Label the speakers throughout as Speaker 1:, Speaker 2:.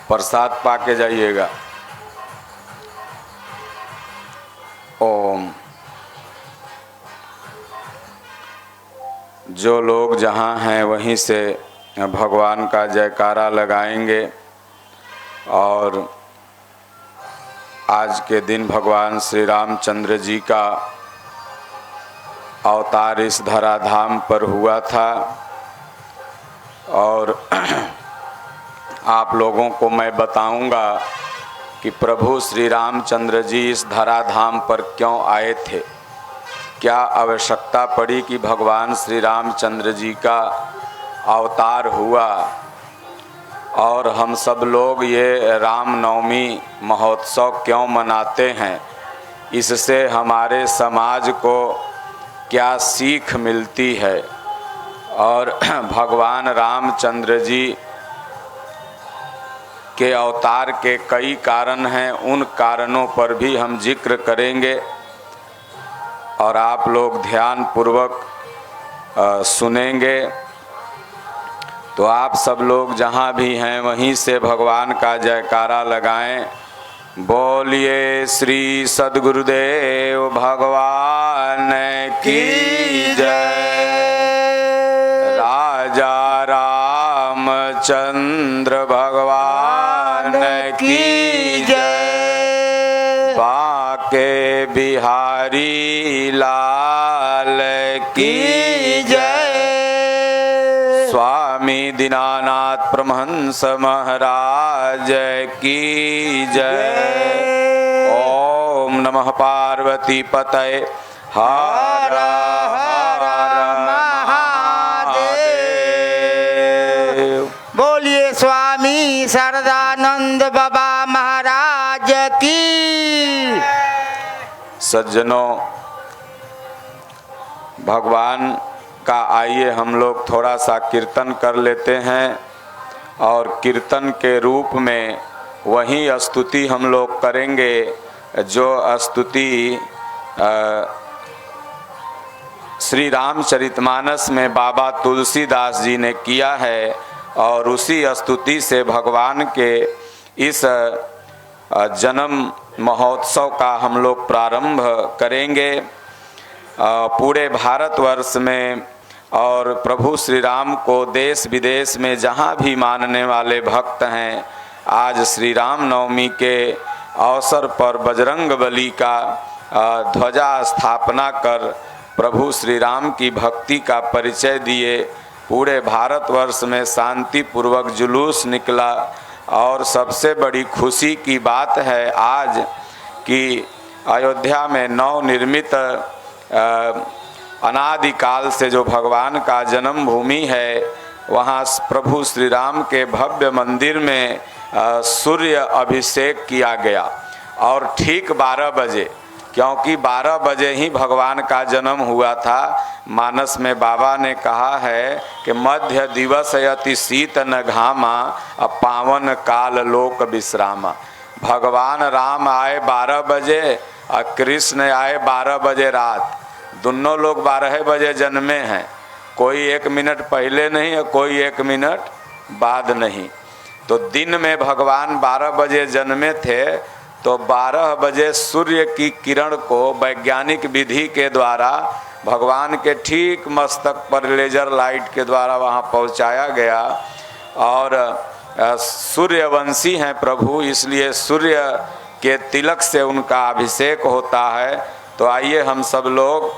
Speaker 1: प्रसाद पाके जाइएगा। ओम। जो लोग जहाँ हैं वहीं से भगवान का जयकारा लगाएंगे। और आज के दिन भगवान श्री रामचंद्र जी का अवतार इस धराधाम पर हुआ था। और आप लोगों को मैं बताऊंगा कि प्रभु श्री रामचंद्र जी इस धराधाम पर क्यों आए थे, क्या आवश्यकता पड़ी कि भगवान श्री रामचंद्र जी का अवतार हुआ। और हम सब लोग ये रामनवमी महोत्सव क्यों मनाते हैं, इससे हमारे समाज को क्या सीख मिलती है। और भगवान रामचंद्र जी के अवतार के कई कारण हैं, उन कारणों पर भी हम जिक्र करेंगे और आप लोग ध्यान पूर्वक सुनेंगे। तो आप सब लोग जहाँ भी हैं वहीं से भगवान का जयकारा लगाएं। बोलिए श्री सद्गुरुदेव भगवान की जय। राजा रामचंद्र भगवान की जय। बाके बिहारी लाल की जय। स्वामी दीनानाथ परमहंस महाराज की जय। ओम नमः पार्वती पतये हर हर महादेव।
Speaker 2: बोलिए स्वामी शारदानंद बाबा महाराज की।
Speaker 1: सज्जनों, भगवान का आइए हम लोग थोड़ा सा कीर्तन कर लेते हैं। और कीर्तन के रूप में वही स्तुति हम लोग करेंगे जो स्तुति श्री रामचरितमानस में बाबा तुलसीदास जी ने किया है। और उसी स्तुति से भगवान के इस जन्म महोत्सव का हम लोग प्रारंभ करेंगे। पूरे भारतवर्ष में और प्रभु श्री राम को देश विदेश में जहाँ भी मानने वाले भक्त हैं, आज श्री राम नवमी के अवसर पर बजरंगबली का ध्वजा स्थापना कर प्रभु श्री राम की भक्ति का परिचय दिए। पूरे भारतवर्ष में शांति पूर्वक जुलूस निकला। और सबसे बड़ी खुशी की बात है आज कि अयोध्या में नवनिर्मित अनादिकाल से जो भगवान का जन्म भूमि है, वहाँ प्रभु श्री राम के भव्य मंदिर में सूर्य अभिषेक किया गया। और ठीक 12 बजे, क्योंकि 12 बजे ही भगवान का जन्म हुआ था। मानस में बाबा ने कहा है कि मध्य दिवस यति शीत न घामा, पावन काल लोक विश्रामा। भगवान राम आए 12 बजे और कृष्ण आए 12 बजे रात। दोनों लोग 12 बजे जन्मे हैं, कोई 1 मिनट पहले नहीं और कोई 1 मिनट बाद नहीं। तो दिन में भगवान 12 बजे जन्मे थे, तो 12 बजे सूर्य की किरण को वैज्ञानिक विधि के द्वारा भगवान के ठीक मस्तक पर लेजर लाइट के द्वारा वहाँ पहुँचाया गया। और सूर्यवंशी हैं प्रभु, इसलिए सूर्य के तिलक से उनका अभिषेक होता है। तो आइए हम सब लोग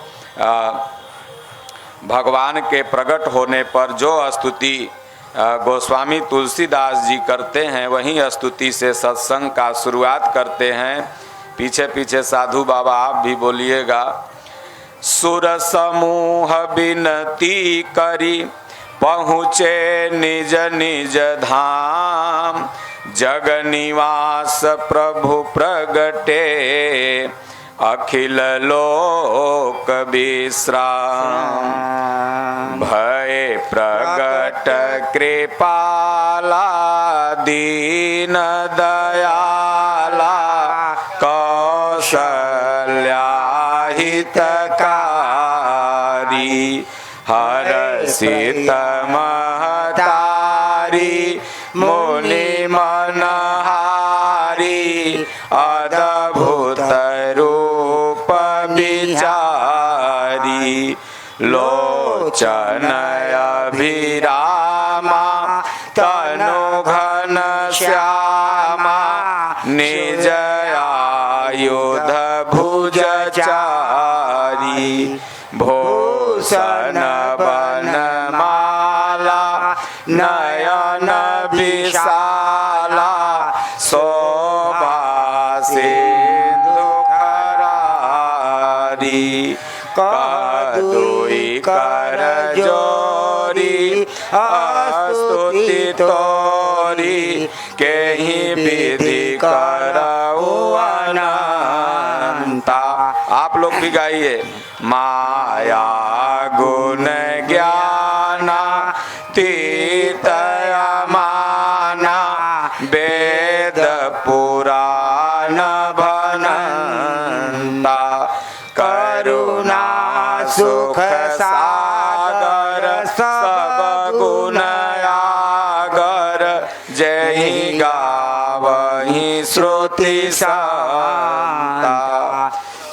Speaker 1: भगवान के प्रकट होने पर जो स्तुति गोस्वामी तुलसीदास जी करते हैं, वही स्तुति से सत्संग का शुरुआत करते हैं। पीछे पीछे साधु बाबा आप भी बोलिएगा। सुर समूह बिनती करी पहुँचे निज निज धाम, जग निवास प्रभु प्रगटे अखिल लोक विश्राम। भय प्रगट कृपाला दीन दयाला, कौशल्या हितकारी, हर्षित महतारी मुनि मन तनु घन श्यामा निज आयुध भुज चारी भूषण बन माला नयन विशाला शोभा सिंधु खरारी कदुई कर जोरी स्तुति तोरी केहि विधि करऊ अनंता। आप लोग भी गाइए। माया गुण ज्ञाना तीतया माना वेद पुराण भनंता करुणा सुख सागर सब गुण आगर जय गावहि श्रुति संता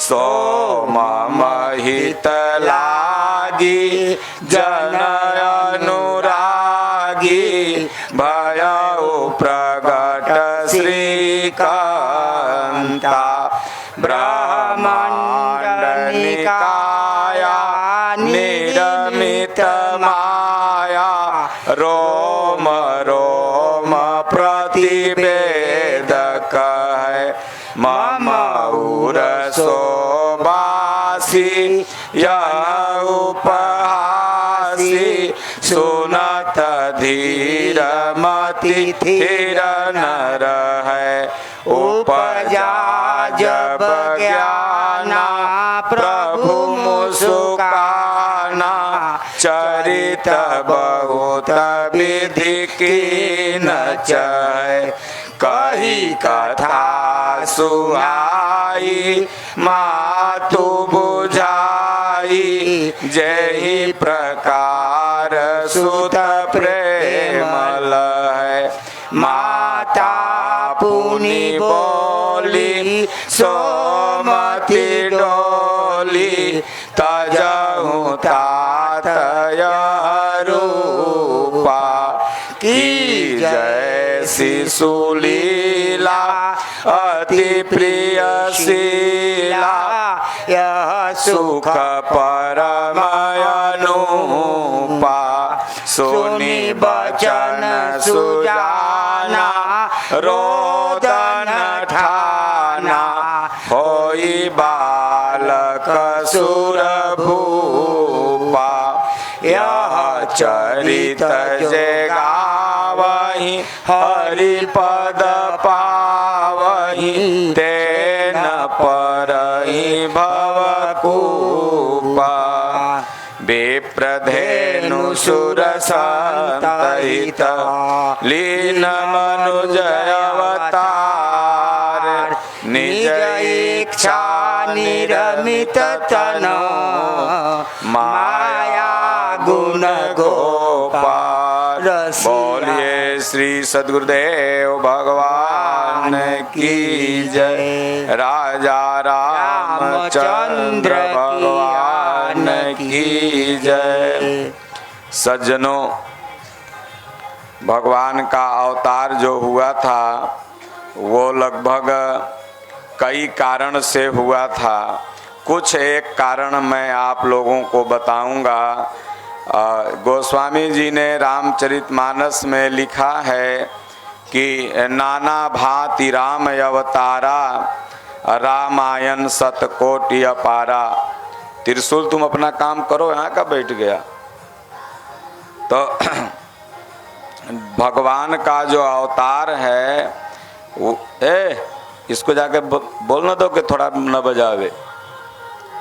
Speaker 1: सोम महित लागी जन अनुरागी भयउ प्रगट श्रीकांता ब्रह्मांड निकाया निरमित माया रोम रोम प्रतिवेदक है मम उर शोभासी यह उपहासी सुनत धीर मति धीर नर है उपजा जब ज्ञाना प्रभु मुस्काना चरित बहुत विधि की न चाहे कही कथा सुहाई मातु बुझाई जय प्रकार सुत प्रेमल है माता पुनि बोली सोमति डोली तजहु तातय रूपा की जय शिशुलीला अति प्रिय शीला यह सुख परमयनुपा सुनि बचन सुजाना रोदन ठाना होई बालक सुर भूपा यह चरित जे गावहि हरि पद पावहि तेन परहि भवकूपा विप्रधेनु सुर संतहित लीन मनुजय अवतार निज इच्छा निरमित तनो माया गुण गोपाल। बोलिए श्री सद्गुरुदेव भगवान की जय। राजा रामचंद्र भगवान की जय। सज्जनों, भगवान का अवतार जो हुआ था वो लगभग कई कारण से हुआ था। कुछ एक कारण मैं आप लोगों को बताऊंगा। गोस्वामी जी ने रामचरितमानस में लिखा है कि नाना भांति राम अवतारा रामायण शतकोटि अपारा। त्रिशूल तुम अपना काम करो, यहाँ का बैठ गया। तो भगवान का जो अवतार है वो इसको जाके बोलना दो कि थोड़ा न बजावे,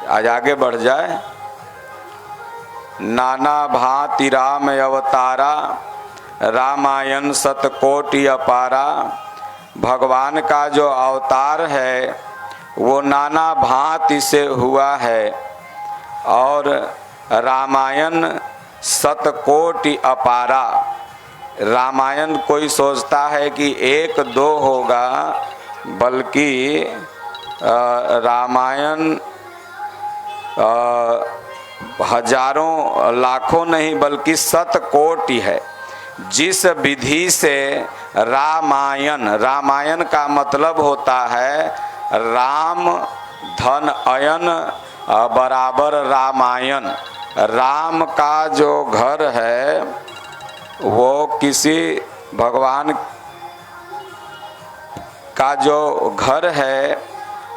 Speaker 1: आज आगे बढ़ जाए। नाना भांति राम अवतारा रामायण शतकोटि अपारा। भगवान का जो अवतार है वो नाना भांति से हुआ है और रामायण शतकोटि अपारा। रामायण कोई सोचता है कि एक दो होगा, बल्कि रामायण हजारों लाखों नहीं बल्कि शतकोटि है। जिस विधि से रामायण, रामायण का मतलब होता है राम धन अयन बराबर रामायण। राम का जो घर है वो किसी भगवान का जो घर है,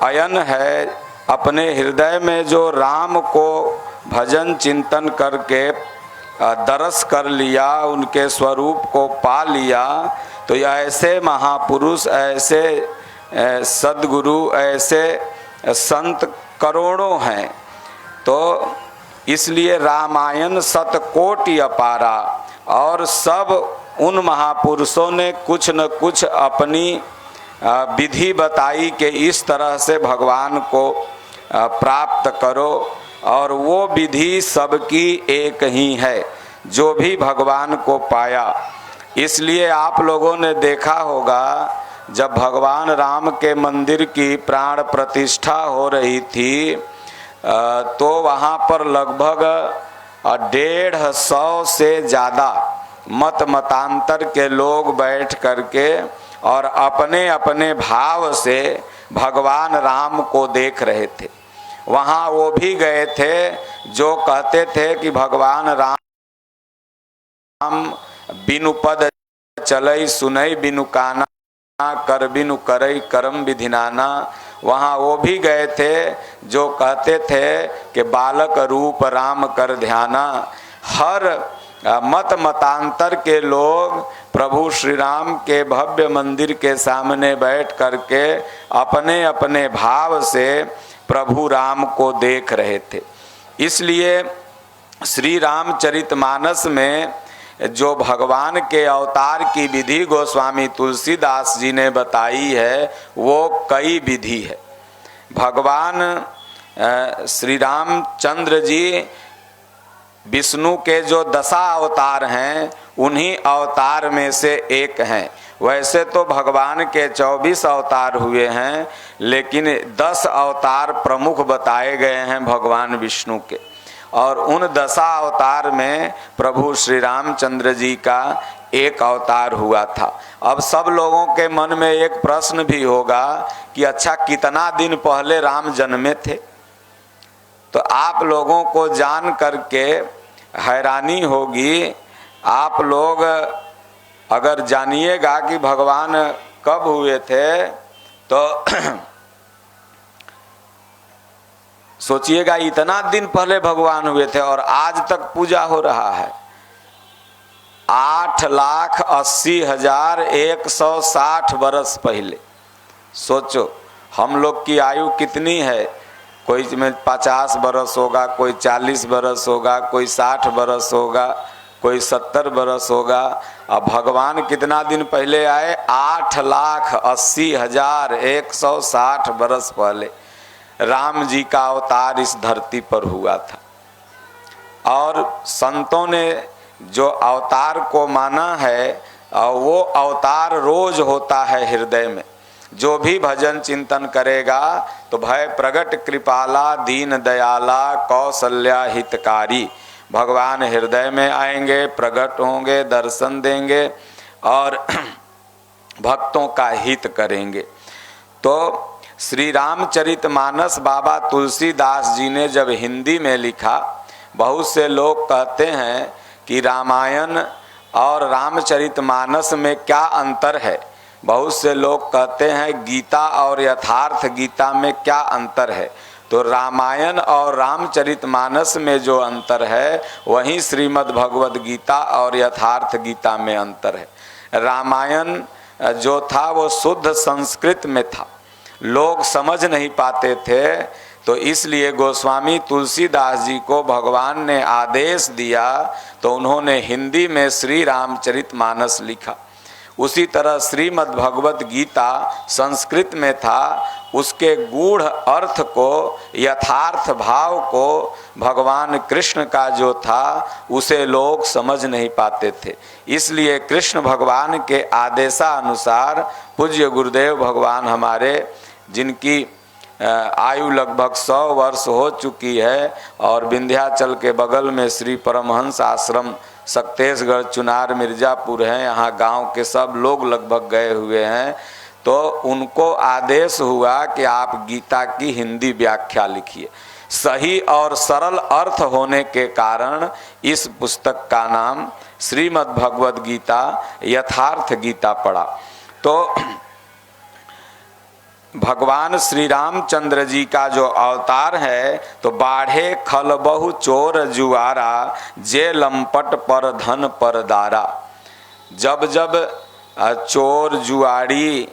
Speaker 1: अयन है, अपने हृदय में जो राम को भजन चिंतन करके दरस कर लिया, उनके स्वरूप को पा लिया, तो ऐसे महापुरुष, ऐसे सद्गुरु, ऐसे संत करोड़ों हैं। तो इसलिए रामायण शतकोटि अपारा, और सब उन महापुरुषों ने कुछ न कुछ अपनी विधि बताई कि इस तरह से भगवान को प्राप्त करो, और वो विधि सबकी एक ही है, जो भी भगवान को पाया। इसलिए आप लोगों ने देखा होगा जब भगवान राम के मंदिर की प्राण प्रतिष्ठा हो रही थी तो वहाँ पर लगभग 150 से ज़्यादा मतांतर के लोग बैठ करके और अपने अपने भाव से भगवान राम को देख रहे थे। वहाँ वो भी गए थे जो कहते थे कि भगवान राम बिनु पद चलई सुनई बिनु काना, कर बिनु करई करम विधिनाना। वहाँ वो भी गए थे जो कहते थे कि बालक रूप राम कर ध्याना। हर मतांतर के लोग प्रभु श्री राम के भव्य मंदिर के सामने बैठ करके अपने अपने भाव से प्रभु राम को देख रहे थे। इसलिए श्री रामचरितमानस में जो भगवान के अवतार की विधि गोस्वामी तुलसीदास जी ने बताई है वो कई विधि है। भगवान श्री रामचंद्र जी विष्णु के जो 10 अवतार हैं उन्हीं अवतार में से एक हैं। वैसे तो भगवान के 24 अवतार हुए हैं, लेकिन 10 अवतार प्रमुख बताए गए हैं भगवान विष्णु के, और उन 10 अवतार में प्रभु श्री रामचंद्र जी का एक अवतार हुआ था। अब सब लोगों के मन में एक प्रश्न भी होगा कि अच्छा कितना दिन पहले राम जन्मे थे। तो आप लोगों को जान करके हैरानी होगी। आप लोग अगर जानिएगा कि भगवान कब हुए थे तो सोचिएगा इतना दिन पहले भगवान हुए थे और आज तक पूजा हो रहा है। 8,80,160 वर्ष पहले। सोचो हम लोग की आयु कितनी है, कोई में 50 बरस होगा, कोई 40 बरस होगा, कोई 60 बरस होगा, कोई 70 बरस होगा। अब भगवान कितना दिन पहले आए? 8,80,160 बरस पहले राम जी का अवतार इस धरती पर हुआ था। और संतों ने जो अवतार को माना है वो अवतार रोज होता है हृदय में। जो भी भजन चिंतन करेगा तो भय प्रगट कृपाला दीन दयाला कौशल्या हितकारी, भगवान हृदय में आएंगे, प्रकट होंगे, दर्शन देंगे और भक्तों का हित करेंगे। तो श्री रामचरितमानस बाबा तुलसीदास जी ने जब हिंदी में लिखा, बहुत से लोग कहते हैं कि रामायण और रामचरितमानस में क्या अंतर है। बहुत से लोग कहते हैं गीता और यथार्थ गीता में क्या अंतर है। तो रामायण और रामचरितमानस में जो अंतर है वहीं श्रीमद् भगवद गीता और यथार्थ गीता में अंतर है। रामायण जो था वो शुद्ध संस्कृत में था, लोग समझ नहीं पाते थे, तो इसलिए गोस्वामी तुलसीदास जी को भगवान ने आदेश दिया तो उन्होंने हिंदी में श्री रामचरितमानस लिखा। उसी तरह श्रीमद् भगवद गीता संस्कृत में था, उसके गूढ़ अर्थ को, यथार्थ भाव को भगवान कृष्ण का जो था उसे लोग समझ नहीं पाते थे। इसलिए कृष्ण भगवान के आदेशानुसार पूज्य गुरुदेव भगवान हमारे, जिनकी आयु लगभग 100 वर्ष हो चुकी है और विंध्याचल के बगल में श्री परमहंस आश्रम सक्तेशगढ़, चुनार, मिर्ज़ापुर हैं, यहाँ गांव के सब लोग लगभग गए हुए हैं। तो उनको आदेश हुआ कि आप गीता की हिंदी व्याख्या लिखिए। सही और सरल अर्थ होने के कारण इस पुस्तक का नाम श्रीमद् भगवद गीता यथार्थ गीता पड़ा। तो भगवान श्री रामचंद्र जी का जो अवतार है, तो बाढ़े खल बहु चोर जुआरा, जे लंपट पर धन पर दारा। जब जब चोर, जुआरी,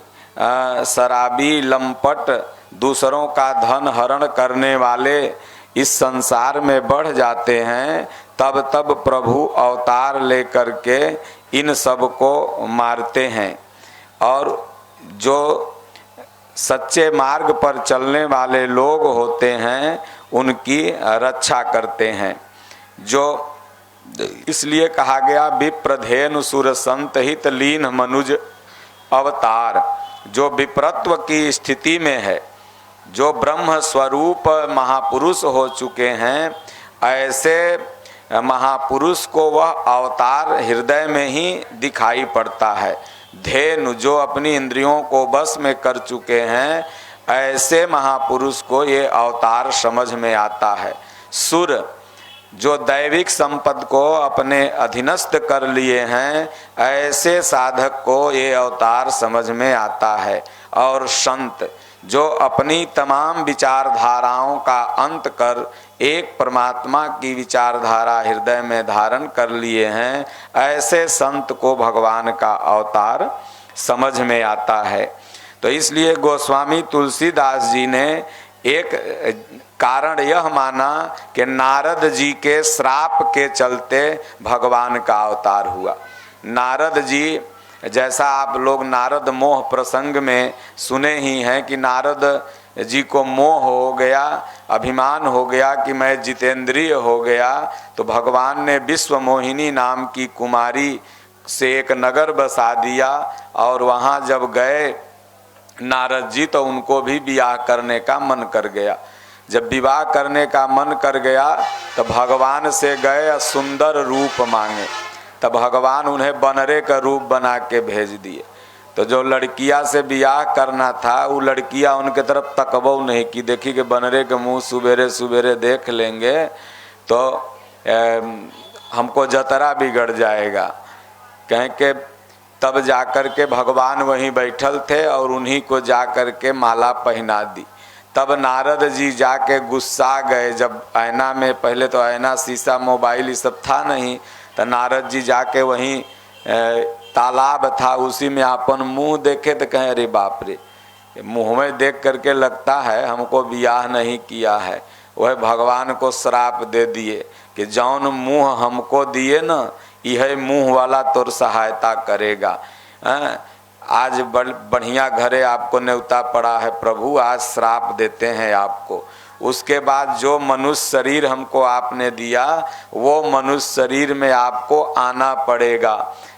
Speaker 1: शराबी, लंपट, दूसरों का धन हरण करने वाले इस संसार में बढ़ जाते हैं, तब तब प्रभु अवतार लेकर के इन सब को मारते हैं और जो सच्चे मार्ग पर चलने वाले लोग होते हैं उनकी रक्षा करते हैं। जो इसलिए कहा गया विप्रधेनु सुर संत हित लीन मनुज अवतार। जो विप्रत्व की स्थिति में है, जो ब्रह्म स्वरूप महापुरुष हो चुके हैं, ऐसे महापुरुष को वह अवतार हृदय में ही दिखाई पड़ता है। धेनु जो अपनी इंद्रियों को बस में कर चुके हैं, ऐसे महापुरुष को ये अवतार समझ में आता है। सुर जो दैविक संपद को अपने अधीनस्थ कर लिए हैं, ऐसे साधक को ये अवतार समझ में आता है। और संत जो अपनी तमाम विचारधाराओं का अंत कर एक परमात्मा की विचारधारा हृदय में धारण कर लिए हैं, ऐसे संत को भगवान का अवतार समझ में आता है। तो इसलिए गोस्वामी तुलसीदास जी ने एक कारण यह माना कि नारद जी के श्राप के चलते भगवान का अवतार हुआ। नारद जी, जैसा आप लोग नारद मोह प्रसंग में सुने ही हैं कि नारद जी को मोह हो गया, अभिमान हो गया कि मैं जितेंद्रिय हो गया, तो भगवान ने विश्व मोहिनी नाम की कुमारी से एक नगर बसा दिया और वहाँ जब गए नारद जी तो उनको भी विवाह करने का मन कर गया। जब विवाह करने का मन कर गया तो भगवान से गए सुंदर रूप मांगे, तब भगवान उन्हें बनरे का रूप बना के भेज दिए। तो जो लड़कियां से ब्याह करना था, वो लड़कियां उनके तरफ तकबो नहीं की, देखी कि बनरे के मुंह सुबेरे सुबेरे देख लेंगे तो हमको जतरा बिगड़ जाएगा। कहें कि तब जाकर के भगवान वहीं बैठल थे और उन्हीं को जाकर के माला पहना दी। तब नारद जी जाके गुस्सा गए। जब आईना में, पहले तो आईना, शीशा, मोबाइल ये सब था नहीं, तो नारद जी जाके वहीं तालाब था उसी में अपन मुंह देखे तो कहे अरे बाप रे, मुंह में देख करके लगता है हमको ब्याह नहीं किया है। वह भगवान को श्राप दे दिए कि जौन मुंह हमको दिए न, यह मुंह वाला तोर सहायता करेगा। आज बढ़िया घरे आपको न्योता पड़ा है, प्रभु आज श्राप देते हैं आपको। उसके बाद जो मनुष्य शरीर हमको आपने दिया, वो मनुष्य शरीर में आपको आना पड़ेगा।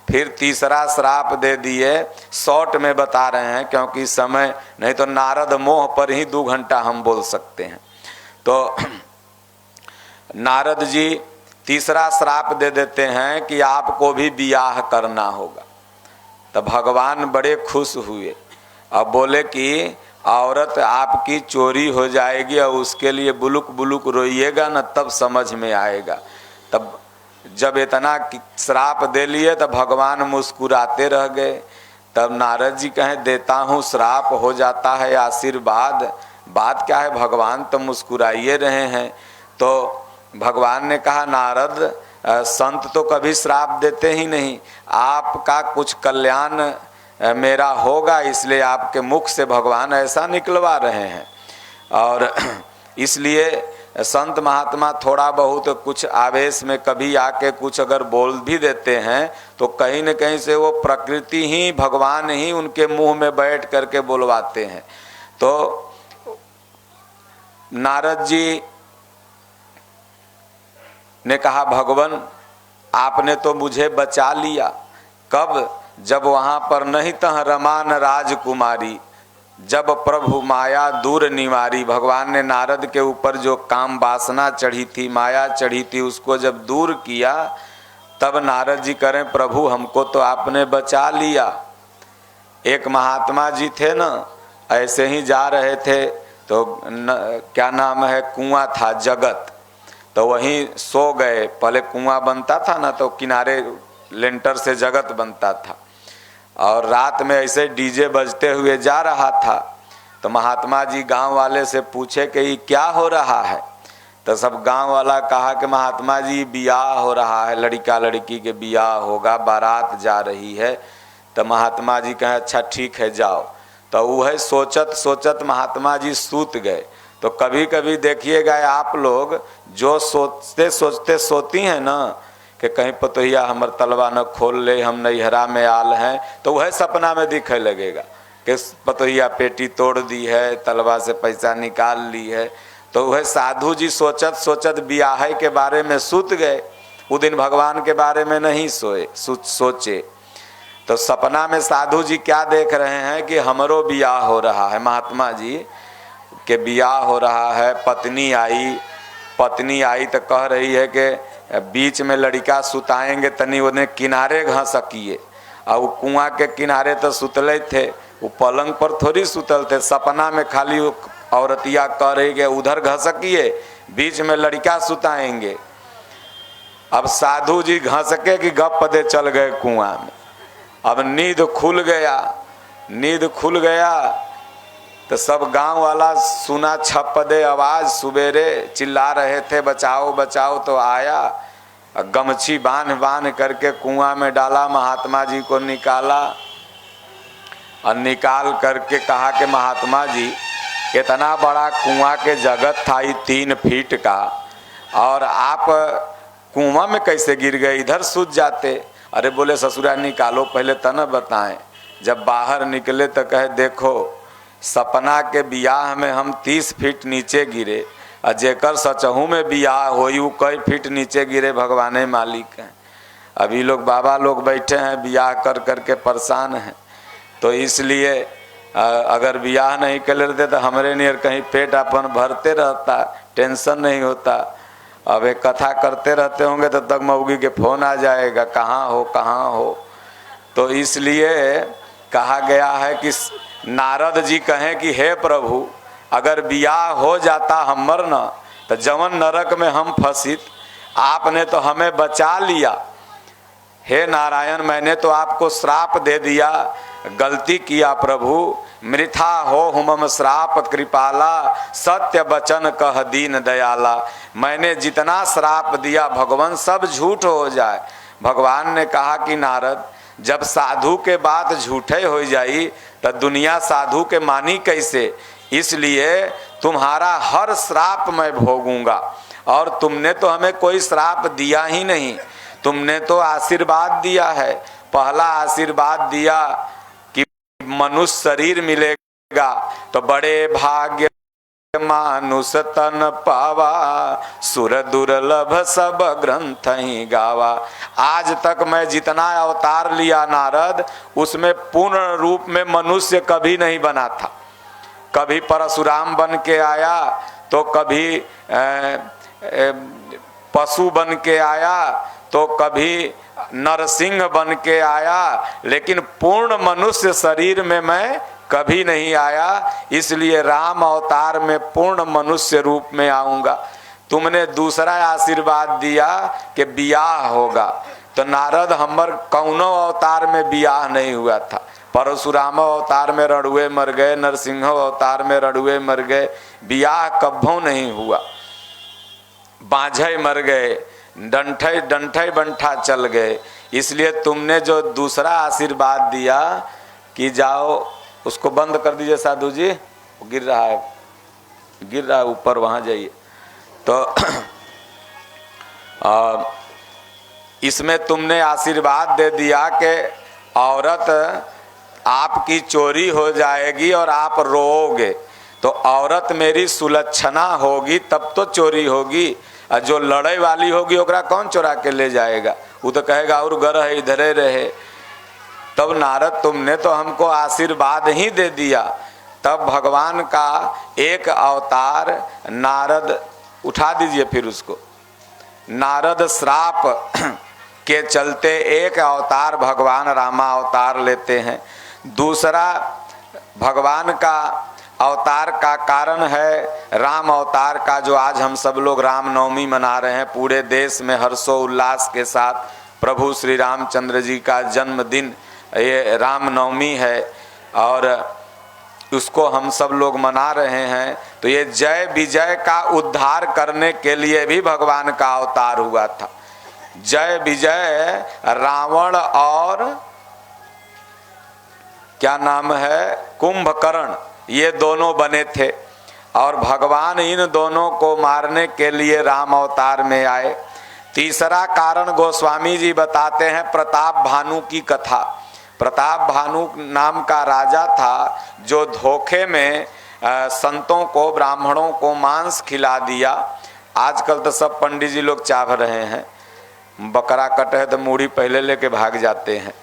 Speaker 1: फिर तीसरा श्राप दे दिए, शॉर्ट में बता रहे हैं क्योंकि समय नहीं तो नारद मोह पर ही 2 घंटा हम बोल सकते हैं। तो नारद जी तीसरा श्राप दे देते हैं कि आपको भी ब्याह करना होगा। तो भगवान बड़े खुश हुए। अब बोले कि औरत आपकी चोरी हो जाएगी और उसके लिए बुलुक बुलुक रोइएगा न, तब समझ में आएगा। तब जब इतना श्राप दे लिए तब भगवान मुस्कुराते रह गए। तब नारद जी कहें देता हूँ श्राप, हो जाता है आशीर्वाद, बात क्या है, भगवान तो मुस्कुराइए रहे हैं। तो भगवान ने कहा नारद, संत तो कभी श्राप देते ही नहीं, आपका कुछ कल्याण मेरा होगा इसलिए आपके मुख से भगवान ऐसा निकलवा रहे हैं। और इसलिए संत महात्मा थोड़ा बहुत कुछ आवेश में कभी आके कुछ अगर बोल भी देते हैं तो कहीं न कहीं से वो प्रकृति ही, भगवान ही उनके मुंह में बैठ करके बोलवाते हैं। तो नारद जी ने कहा भगवान आपने तो मुझे बचा लिया। कब? जब वहां पर नहीं तह रमान राजकुमारी, जब प्रभु माया दूर निवारी। भगवान ने नारद के ऊपर जो काम वासना चढ़ी थी, माया चढ़ी थी, उसको जब दूर किया तब नारद जी करें, प्रभु हमको तो आपने बचा लिया। एक महात्मा जी थे ना, ऐसे ही जा रहे थे तो क्या नाम है, कुआं था जगत, तो वहीं सो गए। पहले कुआं बनता था ना तो किनारे लेंटर से जगत बनता था, और रात में ऐसे डीजे बजते हुए जा रहा था। तो महात्मा जी गांव वाले से पूछे कि ये क्या हो रहा है। तो सब गांव वाला कहा कि महात्मा जी बियाह हो रहा है, लड़का लड़की के बियाह होगा, बारात जा रही है। तो महात्मा जी कहे अच्छा ठीक है जाओ। तो वह सोचत सोचत महात्मा जी सूत गए। तो कभी कभी देखिएगा आप लोग जो सोचते सोचते सोती हैं ना कि कहीं पतोहिया हमर तलवा न खोल ले, हम नैहरा में आल हैं, तो वह सपना में दिखे लगेगा कि पतोहिया पेटी तोड़ दी है, तलवा से पैसा निकाल ली है। तो वह साधु जी सोचत सोचत बियाह के बारे में सूत गए। उस दिन भगवान के बारे में नहीं सोचे। तो सपना में साधु जी क्या देख रहे हैं कि हमरो बियाह हो रहा है, महात्मा जी के बियाह हो रहा है। पत्नी आई तो कह रही है कि बीच में लड़का सुताएंगे, तनी उन्हें किनारे घसकिए। और वो कुआं के किनारे तो सुतले थे, वो पलंग पर थोड़ी सुतल थे। सपना में खाली औरतिया कह रही कि उधर घसकिए, बीच में लड़का सुताएंगे। अब साधु जी घसके कि गप दे चल गए कुआं में। अब नींद खुल गया तो सब गांव वाला सुना छप दे आवाज, सुबेरे चिल्ला रहे थे बचाओ बचाओ। तो आया, गमछी बांध करके कुआं में डाला, महात्मा जी को निकाला और निकाल करके कहा कि महात्मा जी इतना बड़ा कुआं के जगत था, 3 फीट का, और आप कुआं में कैसे गिर गए, इधर सूझ जाते। अरे बोले ससुरा निकालो पहले तब बताएं। जब बाहर निकले तो कहे देखो सपना के बियाह में हम 30 फीट नीचे गिरे, और जेकर सचहू में बियाह होई वो कई फीट नीचे गिरे, भगवाने मालिक हैं। अभी लोग बाबा लोग बैठे हैं बियाह कर करके परेशान हैं। तो इसलिए अगर बियाह नहीं कर लेते तो हमरे नियर कहीं पेट अपन भरते रहता, टेंशन नहीं होता। अब एक कथा करते रहते होंगे तो तक मऊगी के फोन आ जाएगा, कहाँ हो। तो इसलिए कहा गया है कि नारद जी कहें कि हे प्रभु अगर बियाह हो जाता हमर न, तो जवन नरक में हम फंसित, आपने तो हमें बचा लिया। हे नारायण मैंने तो आपको श्राप दे दिया, गलती किया प्रभु, मृथा हो हुमम श्राप कृपाला, सत्य वचन कह दीन दयाला। मैंने जितना श्राप दिया भगवान सब झूठ हो जाए। भगवान ने कहा कि नारद जब साधु के बात झूठे हो जाई तो दुनिया साधु के मानी कैसे, इसलिए तुम्हारा हर श्राप मैं भोगूंगा। और तुमने तो हमें कोई श्राप दिया ही नहीं, तुमने तो आशीर्वाद दिया है। पहला आशीर्वाद दिया कि मनुष्य शरीर मिलेगा, तो बड़े भाग्य मानुष तन पावा, सुर दुर्लभ सब ग्रंथ ही गावा। आज तक मैं जितना अवतार लिया नारद, उसमें पूर्ण रूप में मनुष्य कभी नहीं बना था। कभी परशुराम बन के आया, तो कभी पशु बन के आया, तो कभी नरसिंह बन के आया, लेकिन पूर्ण मनुष्य शरीर में मैं कभी नहीं आया। इसलिए राम अवतार में पूर्ण मनुष्य रूप में आऊंगा। तुमने दूसरा आशीर्वाद दिया कि बियाह होगा, तो नारद हमर कौनो अवतार में बियाह नहीं हुआ था। परशुराम अवतार में रणुए मर गए, नरसिंह अवतार में रणुए मर गए, बियाह कभों नहीं हुआ। बांझे मर गए, डंठे बंठा चल गए। इसलिए तुमने जो दूसरा आशीर्वाद दिया कि जाओ, उसको बंद कर दीजिए साधु जी, गिर रहा है ऊपर, वहां जाइए। तो इसमें तुमने आशीर्वाद दे दिया कि औरत आपकी चोरी हो जाएगी और आप रोओगे, तो औरत मेरी सुलक्षणा होगी तब तो चोरी होगी। और जो लड़ाई वाली होगी ओकरा कौन चोरा के ले जाएगा, वो तो कहेगा और गर है इधरे रहे। तब नारद तुमने तो हमको आशीर्वाद ही दे दिया। तब भगवान का एक अवतार नारद, उठा दीजिए फिर उसको, नारद श्राप के चलते एक अवतार भगवान रामा अवतार लेते हैं। दूसरा भगवान का अवतार का कारण है राम अवतार का, जो आज हम सब लोग रामनवमी मना रहे हैं। पूरे देश में हर्षोल्लास के साथ प्रभु श्री रामचंद्र जी का जन्मदिन ये रामनवमी है और उसको हम सब लोग मना रहे हैं। तो ये जय विजय का उद्धार करने के लिए भी भगवान का अवतार हुआ था। जय विजय रावण और क्या नाम है कुंभकर्ण, ये दोनों बने थे और भगवान इन दोनों को मारने के लिए राम अवतार में आए। तीसरा कारण गोस्वामी जी बताते हैं प्रताप भानु की कथा। प्रताप भानु नाम का राजा था जो धोखे में संतों को ब्राह्मणों को मांस खिला दिया। आजकल तो सब पंडित जी लोग चाह रहे हैं, बकरा कटे तो मूढ़ी पहले लेके भाग जाते हैं,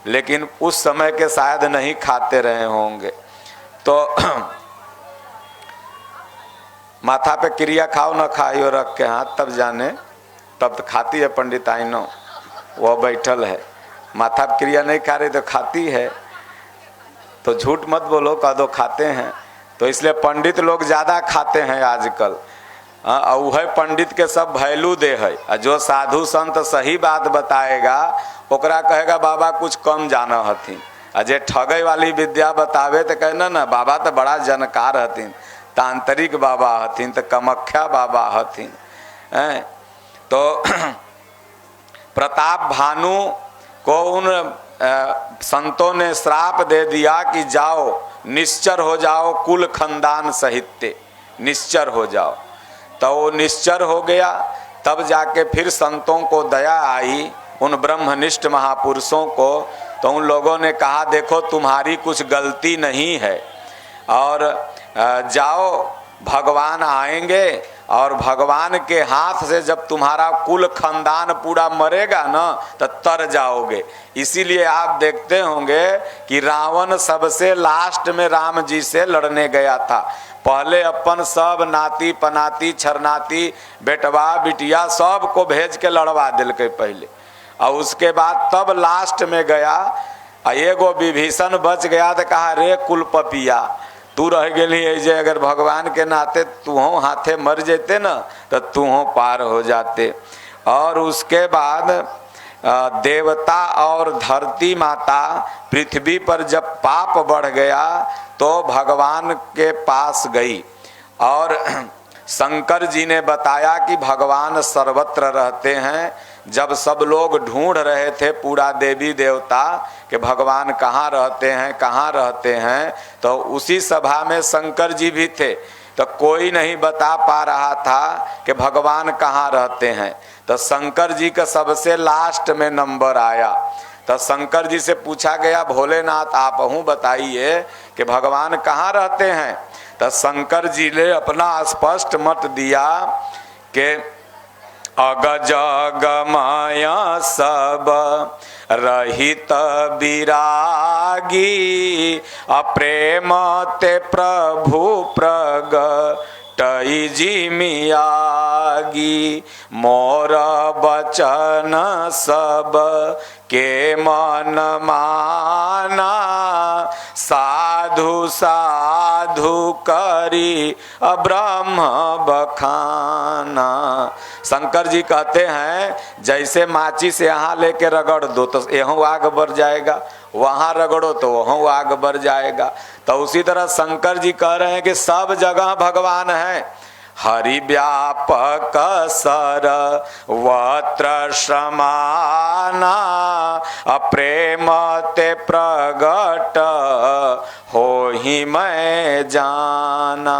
Speaker 1: लेकिन उस समय के शायद नहीं खाते रहे होंगे। तो माथा पे क्रिया खाओ न खाइयो रख के हाथ, तब जाने, तब तो खाती है पंडिताइनो, वह बैठल है। माथा पे क्रिया नहीं खा रही तो खाती है, तो झूठ मत बोलो, कह दो खाते हैं। तो इसलिए पंडित लोग ज़्यादा खाते हैं आजकल। वह पंडित के सब वैल्यू दे है। जो साधु संत सही बात बताएगा ओकरा कहेगा बाबा कुछ कम जाना हथिन। जे ठगे वाली विद्या बतावे तो कहना ना बाबा तो बड़ा जानकार हथिन, तांत्रिक बाबा हथिन, तो कमख्या बाबा हथिन। तो प्रताप भानु को उन संतों ने श्राप दे दिया कि जाओ निश्चर हो जाओ, कुल खानदान सहित निश्चर हो जाओ। तो वो निश्चर हो गया। तब जाके फिर संतों को दया आई, उन ब्रह्मनिष्ठ महापुरुषों को। तो उन लोगों ने कहा देखो तुम्हारी कुछ गलती नहीं है और जाओ भगवान आएंगे और भगवान के हाथ से जब तुम्हारा कुल खानदान पूरा मरेगा ना तो तर जाओगे। इसीलिए आप देखते होंगे कि रावण सबसे लास्ट में राम जी से लड़ने गया था। पहले अपन सब नाती पनाती छरनाती बेटवा बिटिया सब को भेज के लड़वा दिल के पहले, और उसके बाद तब लास्ट में गया। एगो विभीषण बच गया तो कहा रे कुल पपिया तू रह गई जे, अगर भगवान के नाते तुहों हाथे मर जेते न तो तुहों पार हो जाते। और उसके बाद देवता और धरती माता पृथ्वी पर जब पाप बढ़ गया तो भगवान के पास गई और शंकर जी ने बताया कि भगवान सर्वत्र रहते हैं। जब सब लोग ढूंढ रहे थे पूरा देवी देवता कि भगवान कहाँ रहते हैं, तो उसी सभा में शंकर जी भी थे। तो कोई नहीं बता पा रहा था कि भगवान कहाँ रहते हैं। तो शंकर जी का सबसे लास्ट में नंबर आया। तो शंकर जी से पूछा गया भोलेनाथ आप हूँ बताइए कि भगवान कहाँ रहते हैं। तो शंकर जी ने अपना स्पष्ट मत दिया कि अग जग माया सब रहित विरागी, अप्रेम ते प्रभु प्रगटई जी मियागी, मोर बचन सब के मन माना, साधु साधु करी ब्रह्म बखाना। शंकर जी कहते हैं जैसे माची से यहाँ लेके रगड़ दो तो यहाँ आग बढ़ जाएगा, वहाँ रगड़ो तो वहाँ आग बढ़ जाएगा। तो उसी तरह शंकर जी कह रहे हैं कि सब जगह भगवान है। हरि व्यापक सर्वत्र समाना, अप्रेम ते प्रगट हो ही मैं जाना।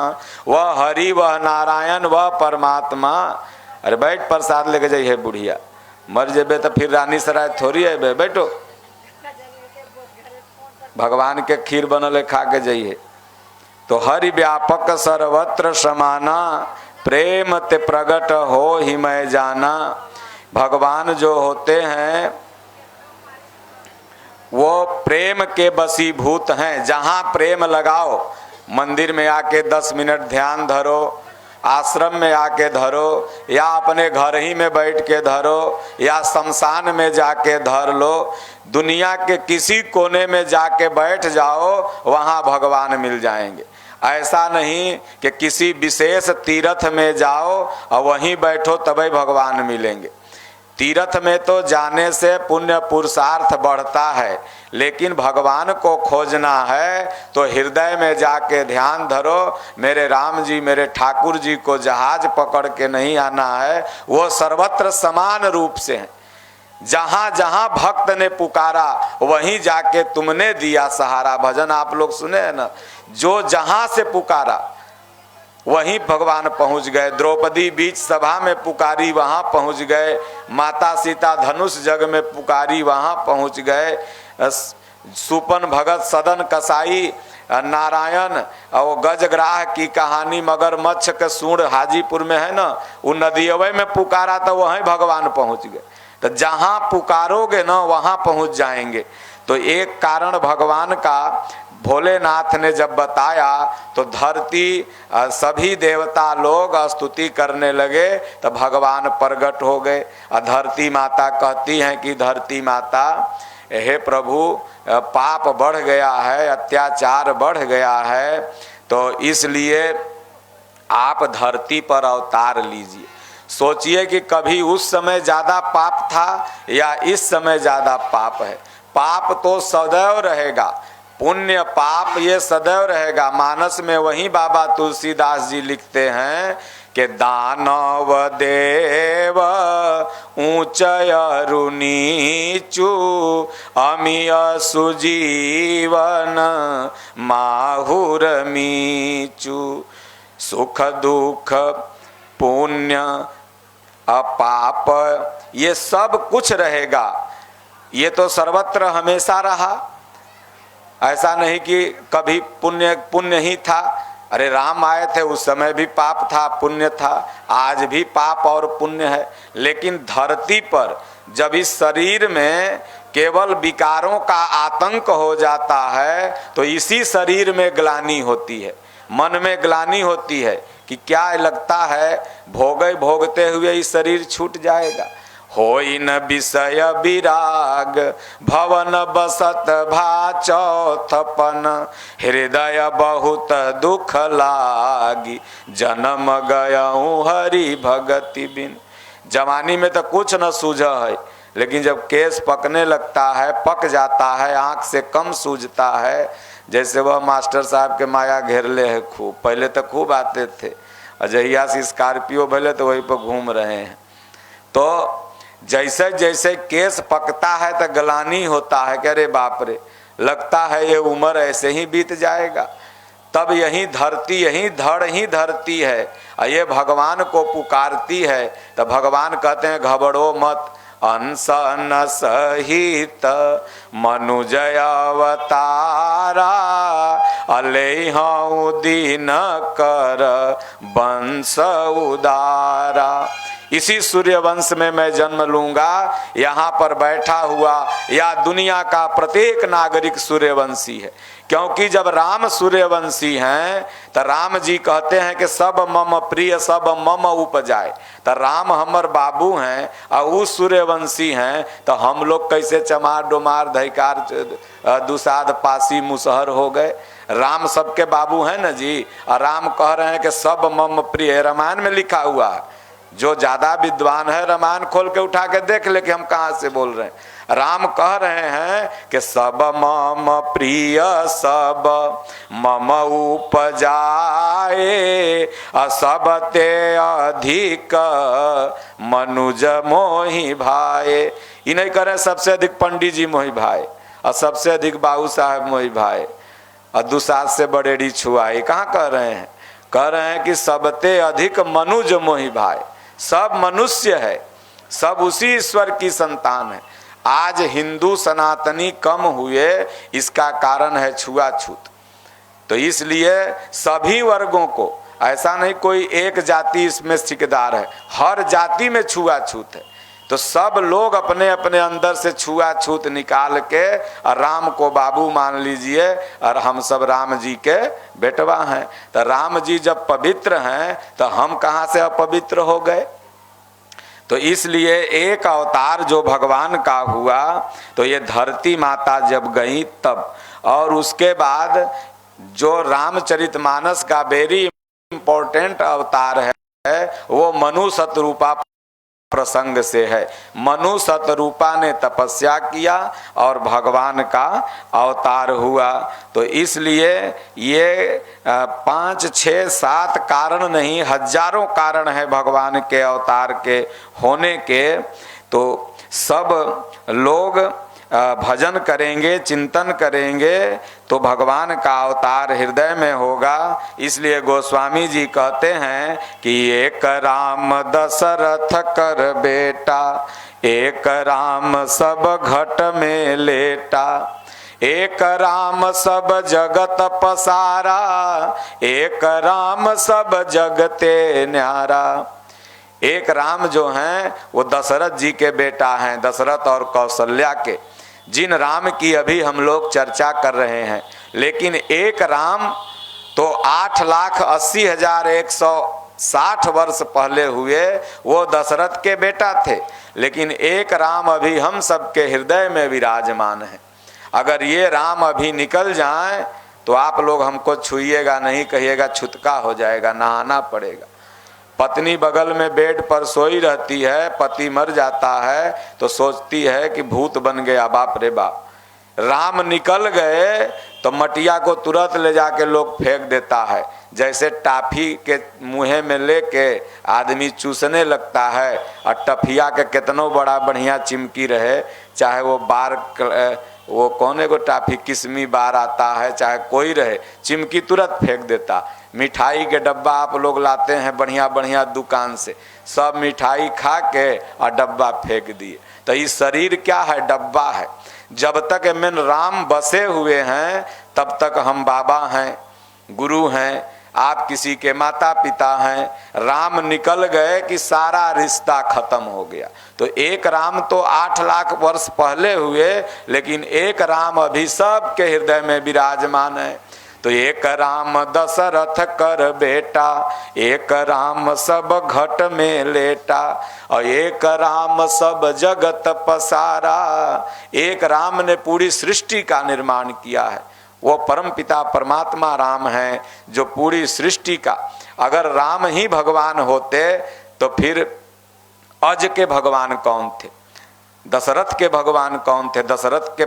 Speaker 1: वह हरि वह नारायण वह परमात्मा। अरे बैठ प्रसाद लेके जाइए बुढ़िया, मर जेबे तो फिर रानी सराय थोड़ी है। बैठो भगवान के खीर बनल खा के जाइए। तो हरि व्यापक सर्वत्र समाना, प्रेम ते प्रगट हो ही मैं जाना। भगवान जो होते हैं वो प्रेम के बसीभूत हैं। जहाँ प्रेम लगाओ, मंदिर में आके 10 मिनट ध्यान धरो, आश्रम में आके धरो, या अपने घर ही में बैठ के धरो, या शमशान में जाके धर लो, दुनिया के किसी कोने में जाके बैठ जाओ, वहाँ भगवान मिल जाएंगे। ऐसा नहीं कि किसी विशेष तीर्थ में जाओ और वहीं बैठो तभी भगवान मिलेंगे। तीर्थ में तो जाने से पुण्य पुरुषार्थ बढ़ता है, लेकिन भगवान को खोजना है तो हृदय में जाके ध्यान धरो। मेरे राम जी, मेरे ठाकुर जी को जहाज पकड़ के नहीं आना है, वो सर्वत्र समान रूप से हैं। जहां जहां भक्त ने पुकारा वहीं जाके तुमने दिया सहारा। भजन आप लोग सुने हैं ना, जो जहां से पुकारा वहीं भगवान पहुंच गए। द्रौपदी बीच सभा में पुकारी, वहां पहुंच गए। माता सीता धनुष जग में पुकारी, वहां पहुंच गए। सुपन भगत सदन कसाई नारायण और गजग्राह की कहानी मगरमच्छ के सूंड हाजीपुर में है ना, वो नदियवे में पुकारा तो वहीं भगवान पहुंच गए। तो जहां पुकारोगे ना वहां पहुंच जाएंगे। तो एक कारण भगवान का भोलेनाथ ने जब बताया तो धरती सभी देवता लोग स्तुति करने लगे, तो भगवान प्रकट हो गए। धरती माता कहती हैं कि धरती माता, हे प्रभु पाप बढ़ गया है, अत्याचार बढ़ गया है, तो इसलिए आप धरती पर अवतार लीजिए। सोचिए कि कभी उस समय ज्यादा पाप था या इस समय ज्यादा पाप है। पाप तो सदैव रहेगा, पुण्य पाप ये सदैव रहेगा। मानस में वही बाबा तुलसीदास जी लिखते हैं कि दानव देव ऊंचय नीचू अमिय सुजीवन माहुर मीचू। सुख दुख पुण्य अपाप ये सब कुछ रहेगा, ये तो सर्वत्र हमेशा रहा। ऐसा नहीं कि कभी पुण्य ही था। अरे राम आए थे उस समय भी पाप था, पुण्य था, आज भी पाप और पुण्य है। लेकिन धरती पर जब इस शरीर में केवल विकारों का आतंक हो जाता है तो इसी शरीर में ग्लानि होती है, मन में ग्लानि होती है कि क्या लगता है भोगते हुए इस शरीर छूट जाएगा। होई न विषय विराग भवन बसत भा चौथपन हृदय बहुत दुख लागी जन्म गयऊ हरि भगति बिन। जवानी में तो कुछ न सूझा है, लेकिन जब केस पकने लगता है, पक जाता है, आंख से कम सूझता है। जैसे वह मास्टर साहब के माया घेरले है खूब, पहले तो खूब आते थे, अजहिया से स्कॉर्पियो भले तो वहीं पर घूम रहे हैं। तो जैसे जैसे केस पकता है तो ग्लानि होता है कि अरे बाप रे, लगता है ये उम्र ऐसे ही बीत जाएगा। तब यही धरती, यही धड़ ही धरती है और ये भगवान को पुकारती है। तो भगवान कहते हैं घबरो मत, अंश न सहित मनुजय अवतारा अलेहु दीन कर वंश उदारा। इसी सूर्य वंश में मैं जन्म लूंगा। यहाँ पर बैठा हुआ या दुनिया का प्रत्येक नागरिक सूर्यवंशी है, क्योंकि जब राम सूर्यवंशी हैं तो राम जी कहते हैं कि सब मम प्रिय सब मम उपजाए। तो राम हमर बाबू हैं और वो सूर्यवंशी हैं, तो हम लोग कैसे चमार डोमार धैकार दुसाद पासी मुसहर हो गए। राम सबके बाबू हैं ना जी। और राम कह रहे हैं कि सब मम प्रिय, रामायण में लिखा हुआ है। जो ज्यादा विद्वान है रामायण खोल के उठा के देख ले कि हम कहाँ से बोल रहे हैं। राम कह रहे हैं कि सब मम प्रिय सब मम उपजाए सब ते अधिक मनुज मोहि भाए। ये नहीं कह रहे सबसे अधिक पंडित जी मोहि भाई और सबसे अधिक बाबू साहब मोहि भाई और दुसाध से बड़ेड़ी छुआई। कहाँ कह रहे हैं? कह रहे हैं कि सबते अधिक मनुज मोहि भाई। सब मनुष्य है, सब उसी ईश्वर की संतान है। आज हिंदू सनातनी कम हुए, इसका कारण है छुआछूत। तो इसलिए सभी वर्गों को, ऐसा नहीं कोई एक जाति इसमें ठेकेदार है, हर जाति में छुआछूत है। तो सब लोग अपने अपने अंदर से छुआछूत निकाल के और राम को बाबू मान लीजिए, और हम सब राम जी के बेटवा हैं। तो राम जी जब पवित्र हैं तो हम कहाँ से अपवित्र हो गए? तो इसलिए एक अवतार जो भगवान का हुआ तो ये धरती माता जब गई तब, और उसके बाद जो रामचरितमानस का वेरी इंपॉर्टेंट अवतार है वो मनु शतरूपा प्रसंग से है। मनु शतरूपा ने तपस्या किया और भगवान का अवतार हुआ। तो इसलिए ये 5, 6, 7 कारण नहीं, हजारों कारण है भगवान के अवतार के होने के। तो सब लोग भजन करेंगे, चिंतन करेंगे तो भगवान का अवतार हृदय में होगा। इसलिए गोस्वामी जी कहते हैं कि एक राम दशरथ कर बेटा, एक राम सब घट में लेटा, एक राम सब जगत पसारा, एक राम सब जगते न्यारा। एक राम जो हैं वो दशरथ जी के बेटा हैं, दशरथ और कौशल्या के, जिन राम की अभी हम लोग चर्चा कर रहे हैं। लेकिन एक राम तो 8,80,160 वर्ष पहले हुए, वो दशरथ के बेटा थे। लेकिन एक राम अभी हम सबके हृदय में विराजमान है। अगर ये राम अभी निकल जाएं तो आप लोग हमको छुइएगा नहीं, कहिएगा छुतका हो जाएगा, नहाना पड़ेगा। पत्नी बगल में बेड पर सोई रहती है, पति मर जाता है तो सोचती है कि भूत बन गया, बाप रे बाप। राम निकल गए तो मटिया को तुरंत ले जाके लोग फेंक देता है। जैसे टाफी के मुँहे में लेके आदमी चूसने लगता है, और टफिया के कितनों बड़ा बढ़िया चिमकी रहे, चाहे वो बार वो कौन को टाफी किस्मी बार आता है, चाहे कोई रहे, चिमकी तुरंत फेंक देता। मिठाई के डब्बा आप लोग लाते हैं बढ़िया बढ़िया दुकान से, सब मिठाई खा के और डब्बा फेंक दिए। तो ये शरीर क्या है? डब्बा है। जब तक में राम बसे हुए हैं तब तक हम बाबा हैं, गुरु हैं, आप किसी के माता पिता हैं। राम निकल गए कि सारा रिश्ता खत्म हो गया। तो एक राम तो 8 लाख वर्ष पहले हुए, लेकिन एक राम अभी सबके हृदय में विराजमान है। तो एक राम दशरथ कर बेटा, एक राम सब घट में लेटा, और एक राम सब जगत पसारा। एक राम ने पूरी सृष्टि का निर्माण किया है। वो परम पिता परमात्मा राम हैं जो पूरी सृष्टि का, अगर राम ही भगवान होते तो फिर अज के भगवान कौन थे? दशरथ के भगवान कौन थे? दशरथ के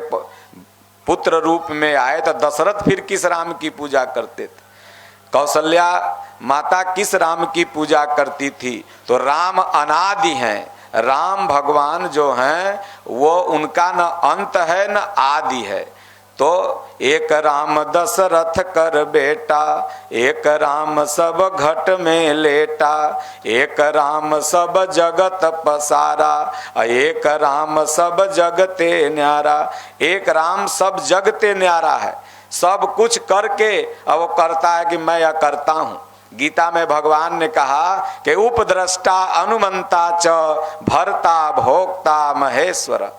Speaker 1: पुत्र रूप में आए तो दशरथ फिर किस राम की पूजा करते थे? कौशल्या माता किस राम की पूजा करती थी? तो राम अनादि हैं। राम भगवान जो हैं वो उनका न अंत है न आदि है। तो एक राम दशरथ कर बेटा, एक राम सब घट में लेटा, एक राम सब जगत पसारा, एक राम सब जगते न्यारा। एक राम सब जगते न्यारा है, सब कुछ करके अब वो करता है कि मैं यह करता हूँ। गीता में भगवान ने कहा कि उपद्रष्टा अनुमंता च भर्ता भोक्ता महेश्वर।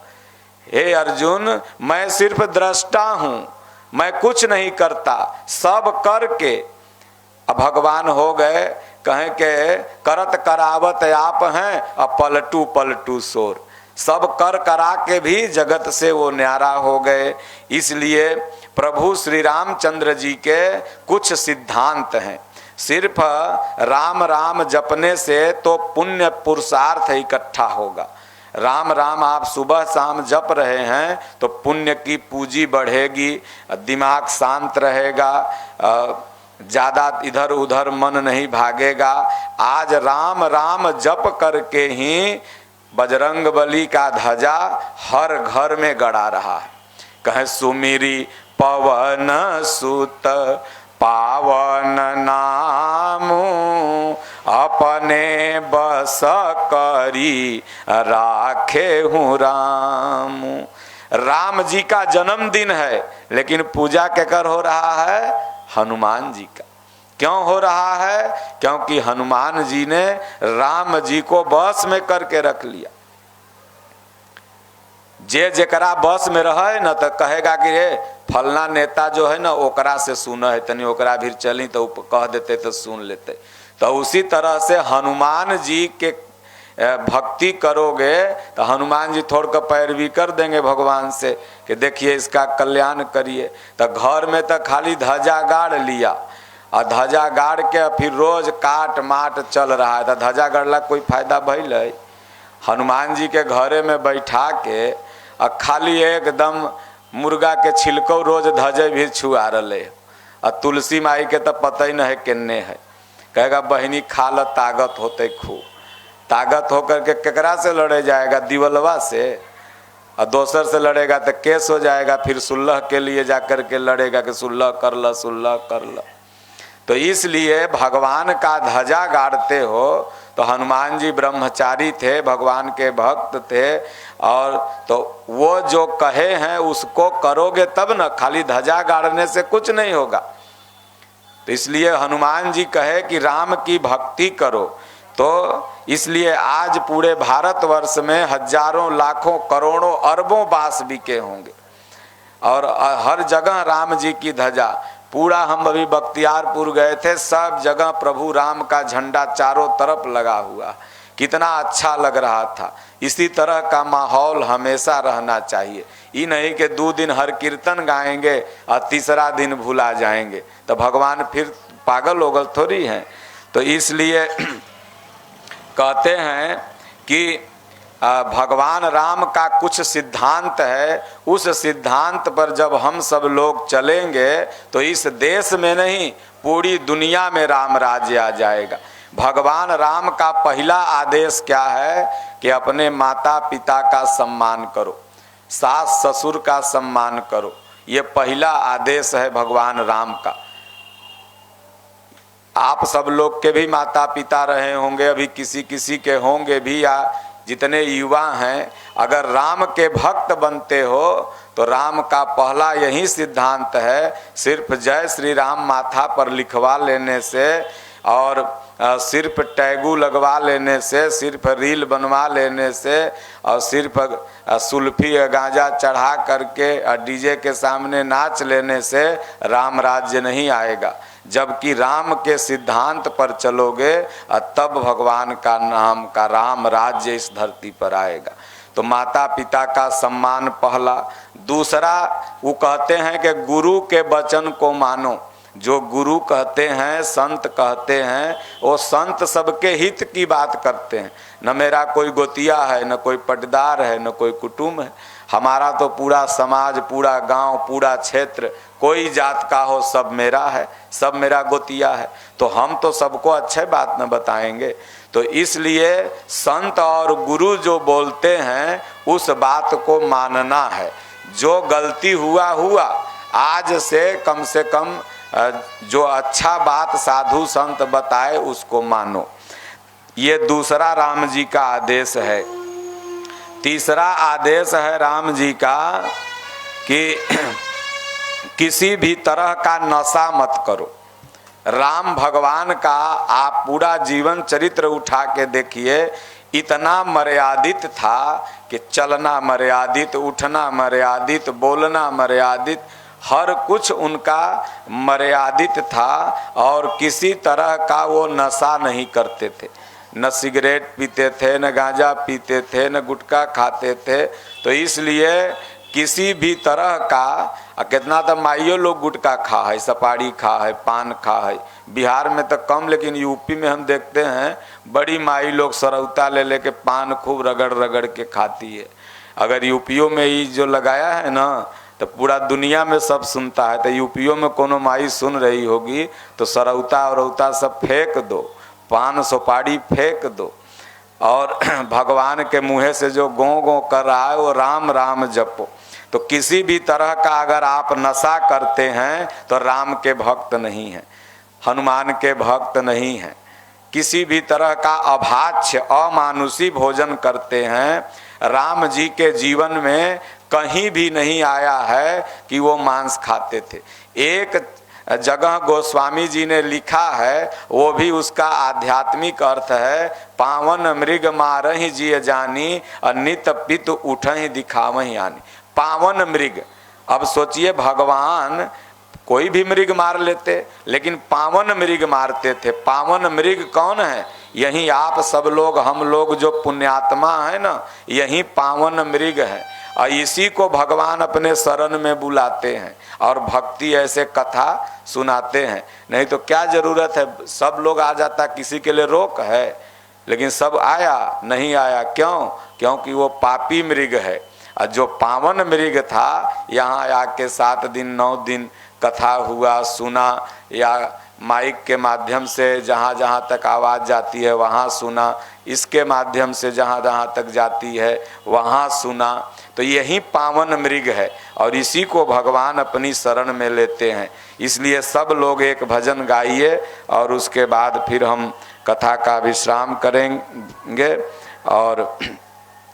Speaker 1: हे अर्जुन, मैं सिर्फ दृष्टा हूं, मैं कुछ नहीं करता, सब करके अब भगवान हो गए। कहें के करत करावत आप हैं, अब पलटू पलटू शोर। सब कर करा के भी जगत से वो न्यारा हो गए। इसलिए प्रभु श्री रामचंद्र जी के कुछ सिद्धांत हैं। सिर्फ राम राम जपने से तो पुण्य पुरुषार्थ इकट्ठा होगा। राम राम आप सुबह शाम जप रहे हैं तो पुण्य की पूंजी बढ़ेगी, दिमाग शांत रहेगा, ज़्यादा इधर उधर मन नहीं भागेगा। आज राम राम जप करके ही बजरंगबली का ध्वजा हर घर में गड़ा रहा है। कहे सुमिरी पवन सुत पावन नामू, अपने बस करी राखे हूँ राम। राम जी का जन्मदिन है, लेकिन पूजा केकर हो रहा है? हनुमान जी का। क्यों हो रहा है? क्योंकि हनुमान जी ने राम जी को बस में करके रख लिया। जे जेकरा बस में रहे न तो कहेगा कि रे फलना नेता जो है ना ओकरा से सुन है, तनी ओकरा भी चली तो कह देते तो सुन लेते। तो उसी तरह से हनुमान जी के भक्ति करोगे तो हनुमान जी थोड़ कर पैरवी कर देंगे भगवान से कि देखिए इसका कल्याण करिए। तो घर में तो खाली ध्वजा गाड़ लिया और ध्वजा गाड़ के फिर रोज काट माट चल रहा है, तो ध्वजा गड़ला कोई फायदा भइल है? हनुमान जी के घरे में बैठा के और खाली एकदम मुर्गा के छिलको रोज ध्वजे भी छुआ रहे। और तुलसी माई के तो पता ही नहीं किन्ने है, कहेगा बहनी खा ल ताकत होते खूब। ताकत होकर के केकरा से लड़े जाएगा? दिवलवा से। और दोसर से लड़ेगा तो केस हो जाएगा, फिर सुलह के लिए जाकर के लड़ेगा कि सुलह कर ल सुलह कर ल। तो इसलिए भगवान का ध्वजा गाड़ते हो तो हनुमान जी ब्रह्मचारी थे, भगवान के भक्त थे, और तो वो जो कहे हैं उसको करोगे तब न, खाली ध्वजा गाड़ने से कुछ नहीं होगा। तो इसलिए हनुमान जी कहे कि राम की भक्ति करो। तो इसलिए आज पूरे भारतवर्ष में हजारों लाखों करोड़ों अरबों बांस बिके होंगे और हर जगह राम जी की ध्वजा। पूरा हम अभी बख्तियारपुर गए थे, सब जगह प्रभु राम का झंडा चारों तरफ लगा हुआ, कितना अच्छा लग रहा था। इसी तरह का माहौल हमेशा रहना चाहिए। ये नहीं कि 2 दिन हर कीर्तन गाएंगे और तीसरा दिन भुला जाएंगे, तो भगवान फिर पागल होगल थोड़ी हैं। तो इसलिए कहते हैं कि भगवान राम का कुछ सिद्धांत है, उस सिद्धांत पर जब हम सब लोग चलेंगे तो इस देश में नहीं पूरी दुनिया में राम राज्य आ जाएगा। भगवान राम का पहला आदेश क्या है कि अपने माता पिता का सम्मान करो, सास ससुर का सम्मान करो। ये पहला आदेश है भगवान राम का। आप सब लोग के भी माता पिता रहे होंगे, अभी किसी किसी के होंगे भी, या जितने युवा हैं, अगर राम के भक्त बनते हो तो राम का पहला यही सिद्धांत है, सिर्फ जय श्री राम माथा पर लिखवा लेने से और सिर्फ टैगू लगवा लेने से, सिर्फ रील बनवा लेने से और सिर्फ सुल्फी गांजा चढ़ा करके डीजे के सामने नाच लेने से राम राज्य नहीं आएगा। जबकि राम के सिद्धांत पर चलोगे तब भगवान का नाम का राम राज्य इस धरती पर आएगा। तो माता पिता का सम्मान पहला। दूसरा, वो कहते हैं कि गुरु के वचन को मानो। जो गुरु कहते हैं, संत कहते हैं, वो संत सबके हित की बात करते हैं। न मेरा कोई गोतिया है, न कोई पटदार है, न कोई कुटुंब है। हमारा तो पूरा समाज, पूरा गांव, पूरा क्षेत्र, कोई जात का हो, सब मेरा है, सब मेरा गोतिया है। तो हम तो सबको अच्छे बात न बताएंगे। तो इसलिए संत और गुरु जो बोलते हैं उस बात को मानना है। जो गलती हुआ हुआ, आज से कम जो अच्छा बात साधु संत बताए उसको मानो। ये दूसरा राम जी का आदेश है। तीसरा आदेश है राम जी का कि किसी भी तरह का नशा मत करो। राम भगवान का आप पूरा जीवन चरित्र उठा के देखिए, इतना मर्यादित था कि चलना मर्यादित, उठना मर्यादित, बोलना मर्यादित, हर कुछ उनका मर्यादित था और किसी तरह का वो नशा नहीं करते थे। न सिगरेट पीते थे, न गांजा पीते थे, न गुटखा खाते थे। तो इसलिए किसी भी तरह का, कितना तो माइयो लोग गुटखा खा है, सपाड़ी खा है, पान खा है। बिहार में तो कम, लेकिन यूपी में हम देखते हैं बड़ी माई लोग सरौता ले लेके पान खूब रगड़ रगड़ के खाती है। अगर यूपीओ में ये जो लगाया है ना तो पूरा दुनिया में सब सुनता है। तो यूपीओ में कोनो माई सुन रही होगी तो सरौता औरौता सब फेंक दो, पान सुपारी फेंक दो, और भगवान के मुँह से जो गो गो कर रहा है वो राम राम जपो। तो किसी भी तरह का अगर आप नशा करते हैं तो राम के भक्त नहीं हैं, हनुमान के भक्त नहीं हैं। किसी भी तरह का अभाज्य अमानुषी भोजन करते हैं, राम जी के जीवन में कहीं भी नहीं आया है कि वो मांस खाते थे। एक जगह गोस्वामी जी ने लिखा है वो भी उसका आध्यात्मिक अर्थ है। पावन मृग मारहि जिय जानी, नित पित उठहि दिखावहि आनी। पावन मृग, अब सोचिए भगवान कोई भी मृग मार लेते, लेकिन पावन मृग मारते थे। पावन मृग कौन है? यही आप सब लोग, हम लोग जो पुण्यात्मा है ना, यही पावन मृग है। और इसी को भगवान अपने शरण में बुलाते हैं और भक्ति ऐसे कथा सुनाते हैं। नहीं तो क्या जरूरत है, सब लोग आ जाता, किसी के लिए रोक है? लेकिन सब आया, नहीं आया क्यों? क्योंकि वो पापी मृग है। और जो पावन मृग था, यहाँ आके 7 दिन 9 दिन कथा हुआ, सुना, या माइक के माध्यम से जहाँ जहाँ तक आवाज़ जाती है वहाँ सुना, इसके माध्यम से जहाँ जहाँ तक जाती है वहाँ सुना। तो यही पावन मृग है और इसी को भगवान अपनी शरण में लेते हैं। इसलिए सब लोग एक भजन गाइए और उसके बाद फिर हम कथा का विश्राम करेंगे। और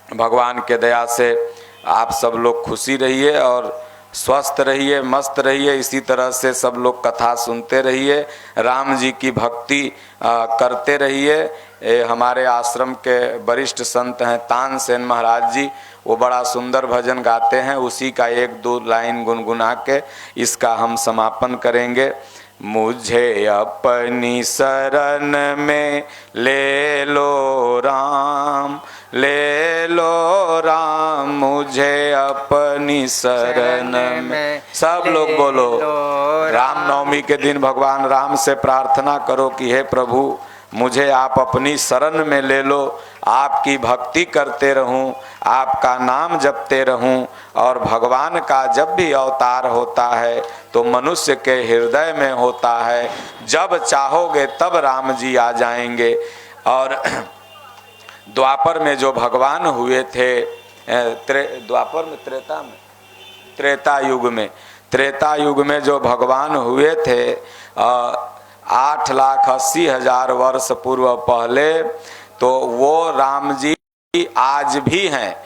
Speaker 1: भगवान के दया से आप सब लोग खुशी रहिए और स्वस्थ रहिए, मस्त रहिए। इसी तरह से सब लोग कथा सुनते रहिए, राम जी की भक्ति करते रहिए। हमारे आश्रम के वरिष्ठ संत हैं तानसेन महाराज जी, वो बड़ा सुंदर भजन गाते हैं। उसी का 1-2 लाइन गुनगुना के इसका हम समापन करेंगे। मुझे अपनी शरण में ले लो राम, ले लो राम, मुझे अपनी शरण में। सब लोग बोलो, रामनवमी के दिन भगवान राम से प्रार्थना करो कि हे प्रभु मुझे आप अपनी शरण में ले लो, आपकी भक्ति करते रहूं, आपका नाम जपते रहूं। और भगवान का जब भी अवतार होता है तो मनुष्य के हृदय में होता है, जब चाहोगे तब राम जी आ जाएंगे। और द्वापर में जो भगवान हुए थे, द्वापर में, त्रेता युग में जो भगवान हुए थे 8,80,000 वर्ष पूर्व पहले, तो वो राम जी आज भी हैं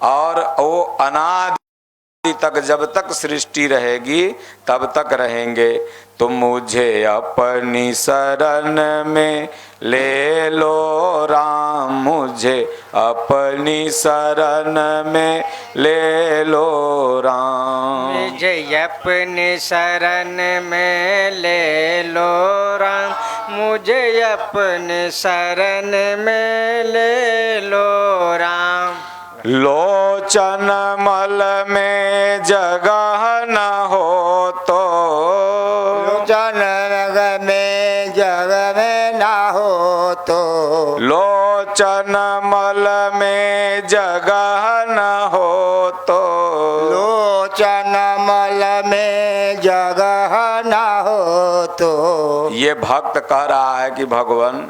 Speaker 1: और वो अनादि तक, जब तक सृष्टि रहेगी तब तक रहेंगे। तो मुझे अपनी शरण में ले लो राम, मुझे अपनी शरण में ले लो राम,
Speaker 2: मुझे अपनी शरण में ले लो राम, मुझे अपनी शरण में ले लो राम।
Speaker 1: लोचन मल में जगह न हो तो,
Speaker 2: लोचन में जगह में ना हो तो,
Speaker 1: लोचन मल में जगह न हो तो,
Speaker 2: लोचन मल में जगह ना हो तो।
Speaker 1: ये भक्त कह रहा है कि भगवान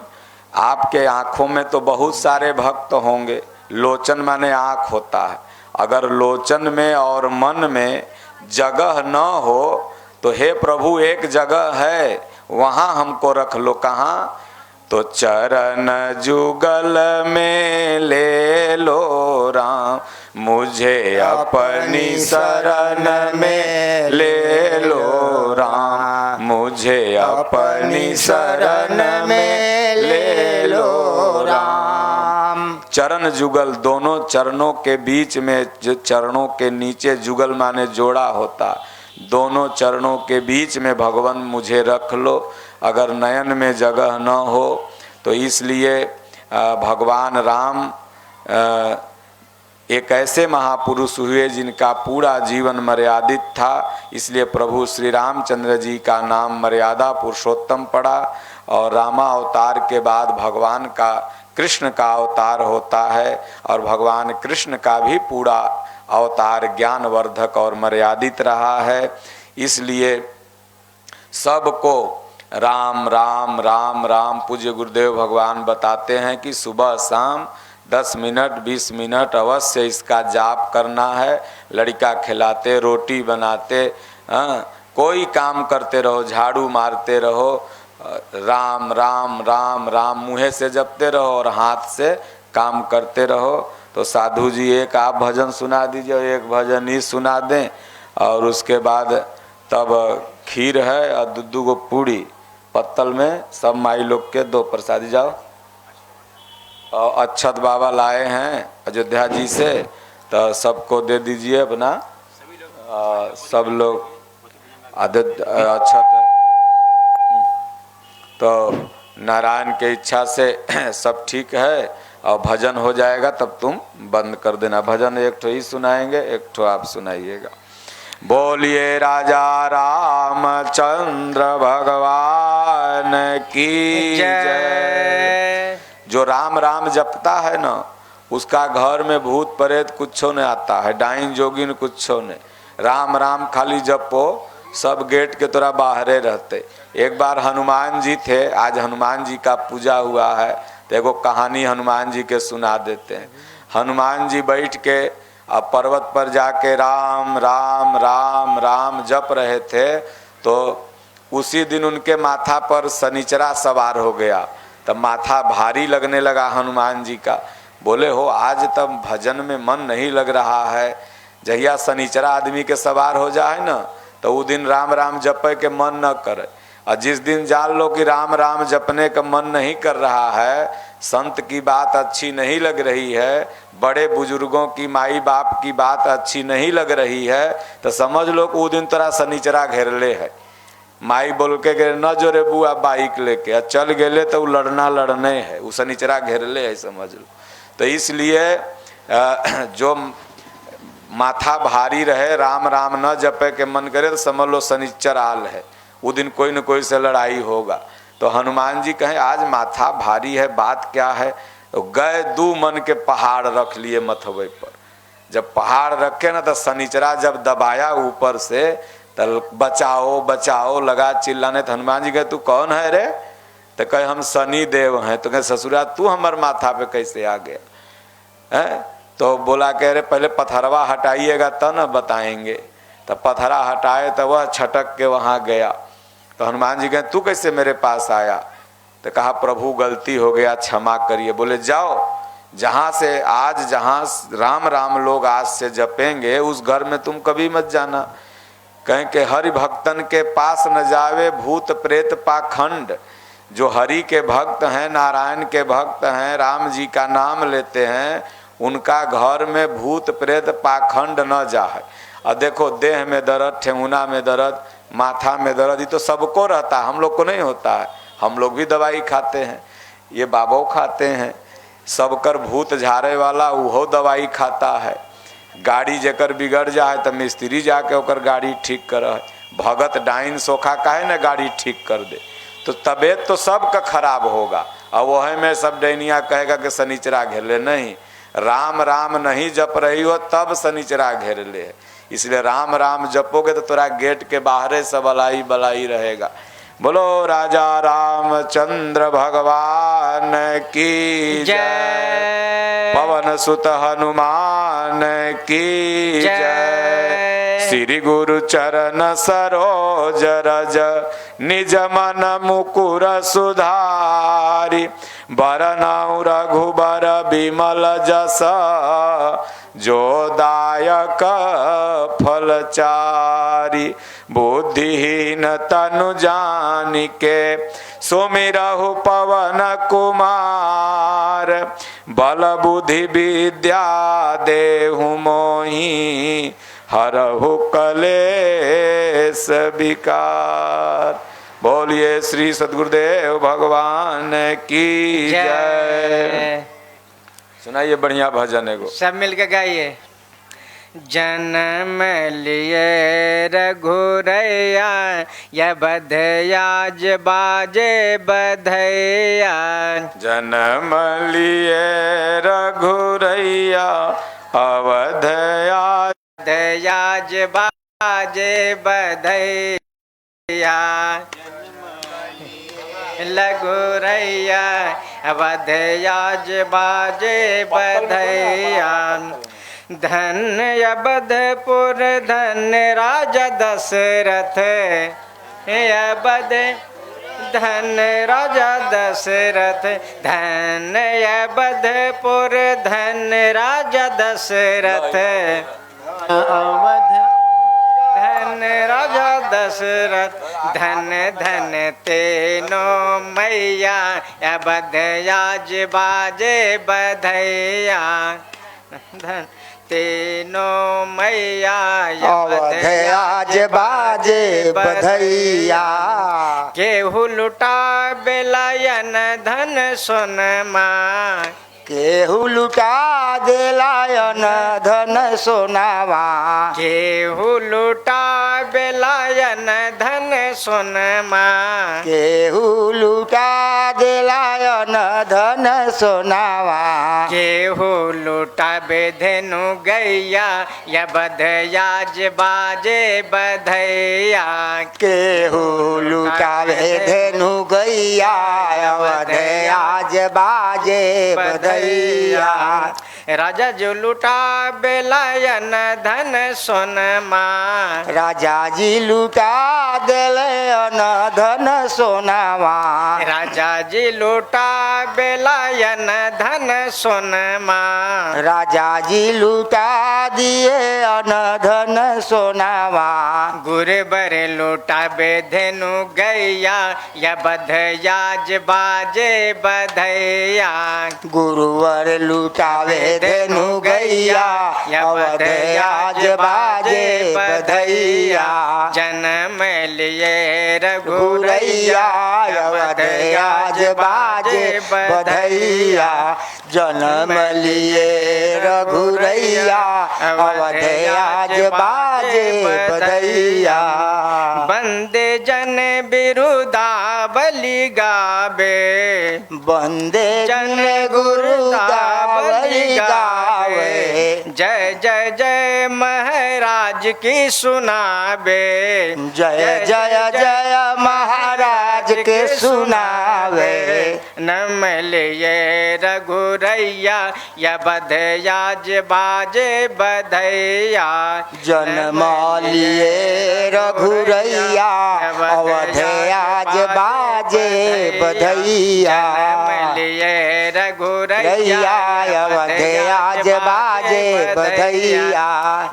Speaker 1: आपके आँखों में तो बहुत सारे भक्त होंगे, लोचन माने आँख होता है, अगर लोचन में और मन में जगह न हो तो हे प्रभु एक जगह है, वहाँ हमको रख लो। कहाँ? तो चरण जुगल में ले लो राम, मुझे अपनी शरण में ले लो राम, मुझे अपनी शरण में ले लो राम। चरण जुगल, दोनों चरणों के बीच में, जो चरणों के नीचे जुगल माने जोड़ा होता, दोनों चरणों के बीच में भगवान मुझे रख लो। अगर नयन में जगह न हो तो इसलिए भगवान राम एक ऐसे महापुरुष हुए जिनका पूरा जीवन मर्यादित था, इसलिए प्रभु श्री रामचंद्र जी का नाम मर्यादा पुरुषोत्तम पड़ा। और रामा अवतार के बाद भगवान का कृष्ण का अवतार होता है और भगवान कृष्ण का भी पूरा अवतार ज्ञानवर्धक और मर्यादित रहा है। इसलिए सबको राम राम राम राम। पूज्य गुरुदेव भगवान बताते हैं कि सुबह शाम 10 मिनट 20 मिनट अवश्य इसका जाप करना है। लड़का खिलाते, रोटी बनाते, कोई काम करते रहो, झाड़ू मारते रहो, राम राम राम राम मुँह से जपते रहो और हाथ से काम करते रहो। तो साधु जी एक आप भजन सुना दीजिए और एक भजन ही सुना दें और उसके बाद तब खीर है और दूध को पूड़ी पत्तल में सब माई लोग के दो प्रसादी जाओ। और अक्षत बाबा लाए हैं अयोध्या जी से, तो सबको दे दीजिए अपना। सब लोग अक्षत। तो नारायण के इच्छा से सब ठीक है और भजन हो जाएगा, तब तुम बंद कर देना। भजन एक ठो ही सुनाएंगे, एक ठो आप सुनाइएगा। बोलिए राजा रामचंद्र भगवान की जय। जो राम राम जपता है ना, उसका घर में भूत प्रेत कुछ नहीं आता है, डाइन जोगिन कुछ नहीं। राम राम खाली जपो, सब गेट के तोरा बाहरे रहते। एक बार हनुमान जी थे, आज हनुमान जी का पूजा हुआ है, तो एगो कहानी हनुमान जी के सुना देते हैं। हनुमान जी बैठ के अब पर्वत पर जाके राम राम राम राम जप रहे थे, तो उसी दिन उनके माथा पर शनिचरा सवार हो गया। तब माथा भारी लगने लगा हनुमान जी का। बोले हो आज तब भजन में मन नहीं लग रहा है। जहिया शनिचरा आदमी के सवार हो जाए ना, तो वो दिन राम राम जपे के मन न करे। और जिस दिन जान लो कि राम राम जपने का मन नहीं कर रहा है, संत की बात अच्छी नहीं लग रही है, बड़े बुजुर्गों की माई बाप की बात अच्छी नहीं लग रही है, तो समझ लो कि वो दिन तेरा शनिचरा घेरले है। माई बोल के न जो रे बुआ बाइक लेके चल गेले, तो वो लड़ने है, वो शनिचरा घेरले है, समझ लो। तो इसलिए जो माथा भारी रहे, राम राम न जपे के मन करे, तो समझ लो शनिचर आल है, वो दिन कोई न कोई से लड़ाई होगा। तो हनुमान जी कहें आज माथा भारी है, बात क्या है? तो गए दू मन के पहाड़ रख लिए मथवे पर। जब पहाड़ रखे ना, तो शनिचरा जब दबाया ऊपर से, तो बचाओ बचाओ लगा चिल्लाने। तो हनुमान जी कहे तू कौन है रे? तो कहे हम शनि देव हैं। तो कहे ससुरा तू हमारे माथा पे कैसे आ गया है? तो बोला कह रहे पहले पत्थरवा हटाइएगा तब न बताएंगे। तो पत्थरा हटाए तो वह छटक के वहाँ गया। तो हनुमान जी कहे तू कैसे मेरे पास आया? तो कहा प्रभु गलती हो गया, क्षमा करिए। बोले जाओ, जहाँ से आज जहाँ राम राम लोग आज से जपेंगे, उस घर में तुम कभी मत जाना। कहें कि हरि भक्तन के पास न जावे भूत प्रेत पाखंड। जो हरि के भक्त हैं, नारायण के भक्त हैं, राम जी का नाम लेते हैं, उनका घर में भूत प्रेत पाखंड न जाए। और देखो देह में दर्द, ठेहुना में दर्द, माथा में दर्द, ये तो सबको रहता है, हम लोग को नहीं होता है। हम लोग भी दवाई खाते हैं, ये बाबो खाते हैं। सबकर भूत झाड़े वाला वो दवाई खाता है। गाड़ी जेकर बिगड़ जाए तो मिस्त्री जाके ओकर गाड़ी ठीक कर। भगत डाइन सोखा काहे न गाड़ी ठीक कर दे। तो तबीयत तो सबका खराब होगा। और वह में सब डैनिया कहेगा कि शनिचरा घेर ले। नहीं, राम राम नहीं जप रही हो तब शनिचरा घेर ले। इसलिए राम राम जपोगे तो तोरा गेट के बाहरे सब बलाई बलाई रहेगा। बोलो राजा रामचंद्र भगवान की जय। पवन सुत हनुमान की जय। श्री गुरु चरण सरोज रज निज मन मुकुर सुधारी। बरनउँ रघुबर बिमल जस जो दायक फलचारी। बुद्धिहीन तनु जानिके सुमिरहु पवन कुमार। बल बुद्धि विद्या देहु मोहि हरहु कलेश विकार। बोलिए श्री सद्गुरुदेव भगवान की जय। सुनाइए बढ़िया भजन एगो,
Speaker 2: सब मिलके गाइए। जन्म लिए रघुरैया या बधयाज बाजे बधैया।
Speaker 1: जन्म लिए रघुरैया अवधयाज
Speaker 2: बधयाज बाजे बधैया। लगुरैया अवधयाज बाजे बधैया। धन्य अवधपुर धन्य राजा दशरथ। अवध धन्य राजा दशरथ। धन्य अवधपुर धन्य राजा दशरथ। अवध धन राजा दशरथ धन धन तेनो मैया अवध आज बाजे बधैया धन तेनो मैया
Speaker 3: अवध आज बाजे बधैया
Speaker 2: केहू लुटा बेलायन धन सोनमा
Speaker 3: केहू लुटा देलायन धन सोनावा
Speaker 2: केहू लुटा बेलायन धन सोनमा
Speaker 3: केहू लुटा देलायन धन सोनावा
Speaker 2: केहू लुटा बेधेनु गैया या बधयाज बाजे बधैया
Speaker 3: केहू लुटावे धेनु गैया अवध आज बाजे बधैया
Speaker 2: राजा जो लुटा बेलायन धन सोनमा
Speaker 3: राजा जी लुटा देलयन धन सोनावा
Speaker 2: राजा जी लुटा बेलायन धन सोनमा
Speaker 3: राजा जी लुटा दिए अन धन सोनावा
Speaker 2: गुरबर लुटा बेधेनु गैया या बधयाज बाजे बधैया
Speaker 3: गुरुवर लुटावे धेनु गैया अवध आज बाजे बधैया
Speaker 2: जन्म लिए
Speaker 3: रघुरैया अवध आज बाजे बधैया जन्म लिए रघुरैया अवध आज बाजे बधैया
Speaker 2: बंदे जन बिरुदा बलि गावे
Speaker 3: बंदे जन गुरुदावली गावे
Speaker 2: जय जय जय महाराज की सुनावे
Speaker 3: जय जय जय महाराज के सुनावे
Speaker 2: नम लिए रघुरैया या बधयाज बाजे बधैया
Speaker 3: जन्म लिए रघुरैया अवध आज बाजे बधैया
Speaker 2: नम लिए रघुरैया
Speaker 3: अवध आज बाजे बधैया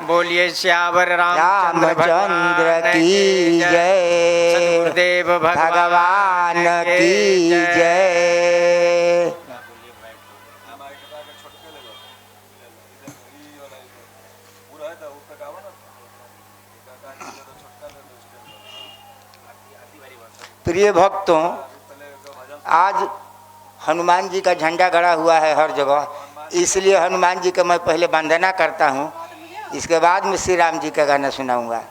Speaker 2: बोलिए श्यावर
Speaker 3: रामचंद्र की जय
Speaker 2: सद्गुरुदेव
Speaker 3: भगवान की जय। प्रिय भक्तों, आज हनुमान जी का झंडा गड़ा हुआ है हर जगह, इसलिए हनुमान जी का मैं पहले वंदना करता हूँ, इसके बाद में श्री राम जी का गाना सुनाऊंगा।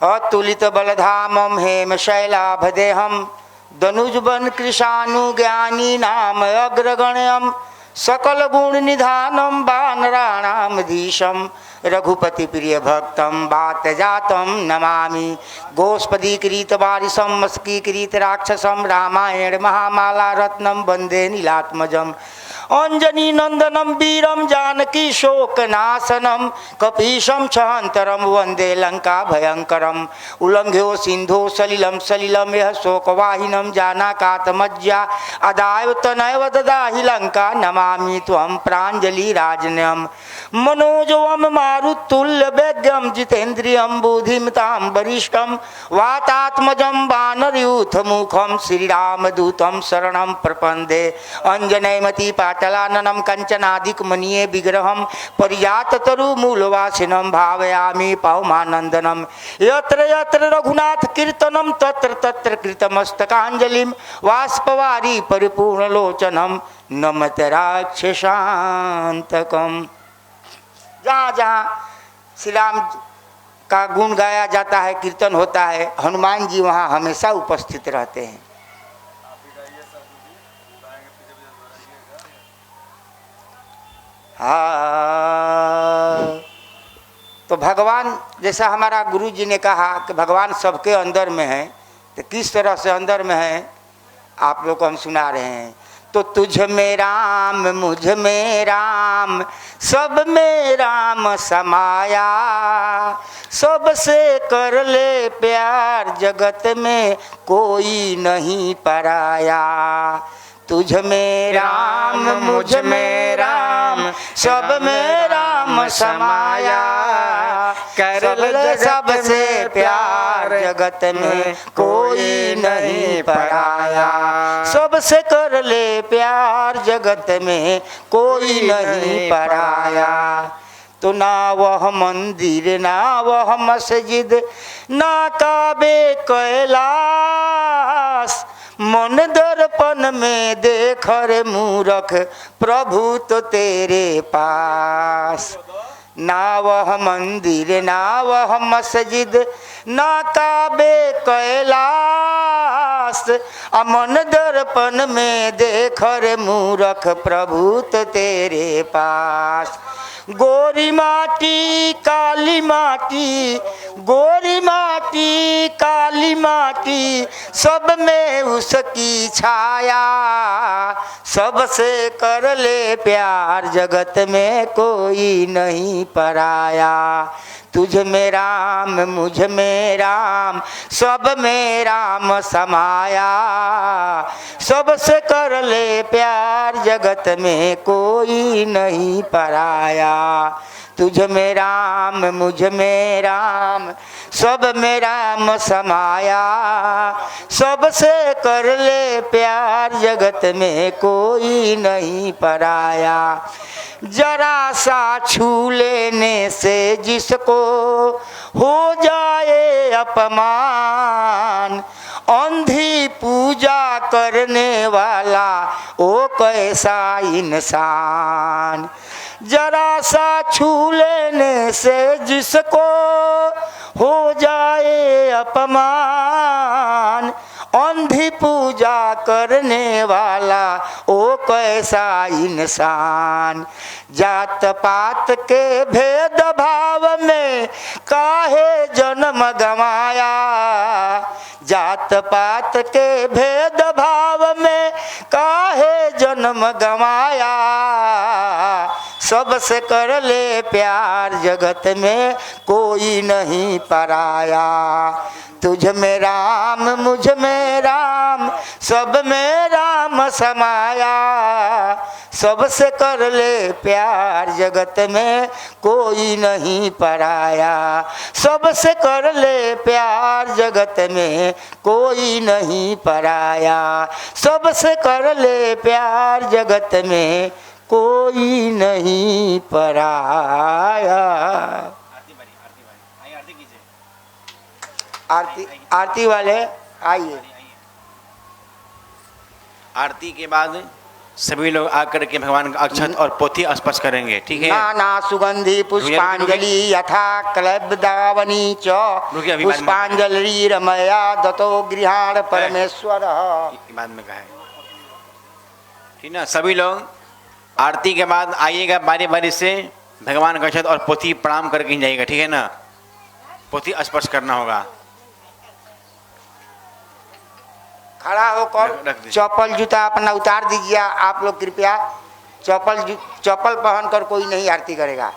Speaker 3: अतुलित बलधामम हेम शैलाभदेहम दनुजबन कृशानु ज्ञानी नाम अग्रगण्यम सकल गुण निधानम वानराणाम धीशम रघुपति प्रिय भक्तम बात जातम नमामि गोस्पदी किरीत वारिसम मस्की किरीत राक्षसम रामायण महामाला रत्नम वंदे नीलात्मजम अंजनी नंदनम वीरम जानकी शोक नाशनम कपीशम छहंतरम वंदे लंका भयंकरम उल्लंघ्यो सिंधो सलिलम सलिलम यह शोकवाहिनम जानाकातमज्जा अदायव तनैव ददाहि लंका नमामि त्वं प्रांजलि राजन्यम मनोजवम मारुतुल्य वेद्यम जितेन्द्रियम बुद्धिमतां वरिष्ठम वातात्मजं वानरयूथ मुखम श्रीरामदूतं शरणं प्रपन्दे अंजनैमति पाटलाननं कंचनादिक मनीये विग्रहं परिजात तरु मूलवासिनं भावयामि पवमानंदनम यत्र यत्र रघुनाथ कीर्तनम तत्र तत्र कृतमस्तकांजलिं वाष्पवारी परिपूर्णलोचनम नमत राक्षसांतकम। जहाँ जहाँ श्री राम का गुण गाया जाता है, कीर्तन होता है, हनुमान जी वहाँ हमेशा उपस्थित रहते हैं। हाँ, तो भगवान जैसा हमारा गुरु जी ने कहा कि भगवान सबके अंदर में है, तो किस तरह से अंदर में है आप लोग को हम सुना रहे हैं। तो तुझ में राम मुझ में राम सब में राम समाया, सबसे कर ले प्यार जगत में कोई नहीं पराया। तुझ में राम मुझ में राम, सब में राम समाया। कर सबसे प्यार जगत में कोई नहीं पराया। सबसे कर ले प्यार जगत में कोई नहीं पराया। तो ना वह मंदिर ना वह मस्जिद ना काबे कैलाश, मन दर्पण में देख रे मूरख प्रभु तो तेरे पास। ना वह मंदिर ना वह मस्जिद ना काबे कैलाश, मन दर्पण में देख रे मूरख प्रभु तो तेरे पास। गोरी माटी काली माटी, गोरी माटी काली माटी, सब में उसकी छाया। सबसे कर ले प्यार जगत में कोई नहीं पराया। तुझ में राम मुझ में राम, सब में राम समाया। सबसे कर ले प्यार जगत में कोई नहीं पराया। तुझ में राम मुझ में राम, सब में राम समाया। सबसे कर ले प्यार जगत में कोई नहीं पराया। जरा सा छू लेने से जिसको हो जाए अपमान, अंधी पूजा करने वाला ओ कैसा इंसान। जरा सा छू लेने से जिसको हो जाए अपमान, अंधी पूजा करने वाला ओ कैसा इंसान। जात पात के भेद भाव में काहे जन्म गंवाया। जात पात के भेद भाव में काहे जन्म गंवाया। सबसे कर ले प्यार जगत में कोई नहीं पराया। तुझ में राम मुझ में राम, सब में राम समाया। सबसे कर ले प्यार जगत में कोई नहीं पराया। सबसे कर ले प्यार जगत में कोई नहीं पराया। सबसे कर ले प्यार जगत में कोई नहीं पराया। आरती आरती वाले आइए।
Speaker 4: आरती के बाद सभी लोग आकर के भगवान का अक्षत और पोथी स्पर्श करेंगे, ठीक है।
Speaker 3: नाना सुगंधि पुष्पांजलि यथा क्लब्दावनी च, पुष्पांजलि रमया दतो गृहाण परमेश्वर।
Speaker 4: बाद में कहा है, ठीक ना। सभी लोग आरती के बाद आइएगा, बारी बारी से भगवान का अक्षत और पोथी प्रणाम करके जाइएगा, ठीक है ना। पोथी स्पर्श करना होगा।
Speaker 3: खड़ा होकर चप्पल जूता अपना उतार दीजिए आप लोग कृपया। चप्पल पहनकर कोई नहीं आरती करेगा।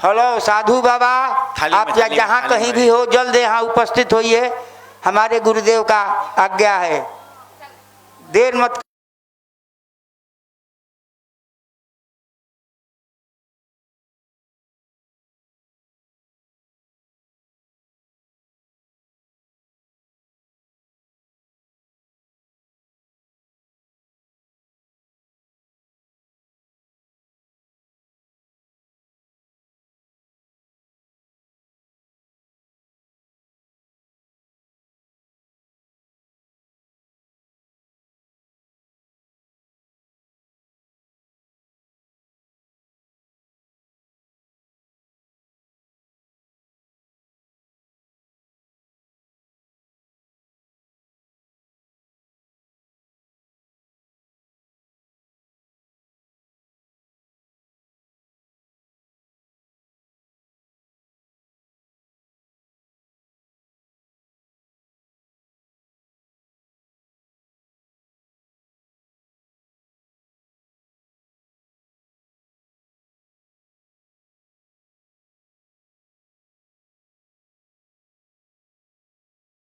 Speaker 3: हेलो साधु बाबा, आप जहाँ कहीं भी हो जल्द यहाँ उपस्थित होइए। हमारे गुरुदेव का आज्ञा है, देर मत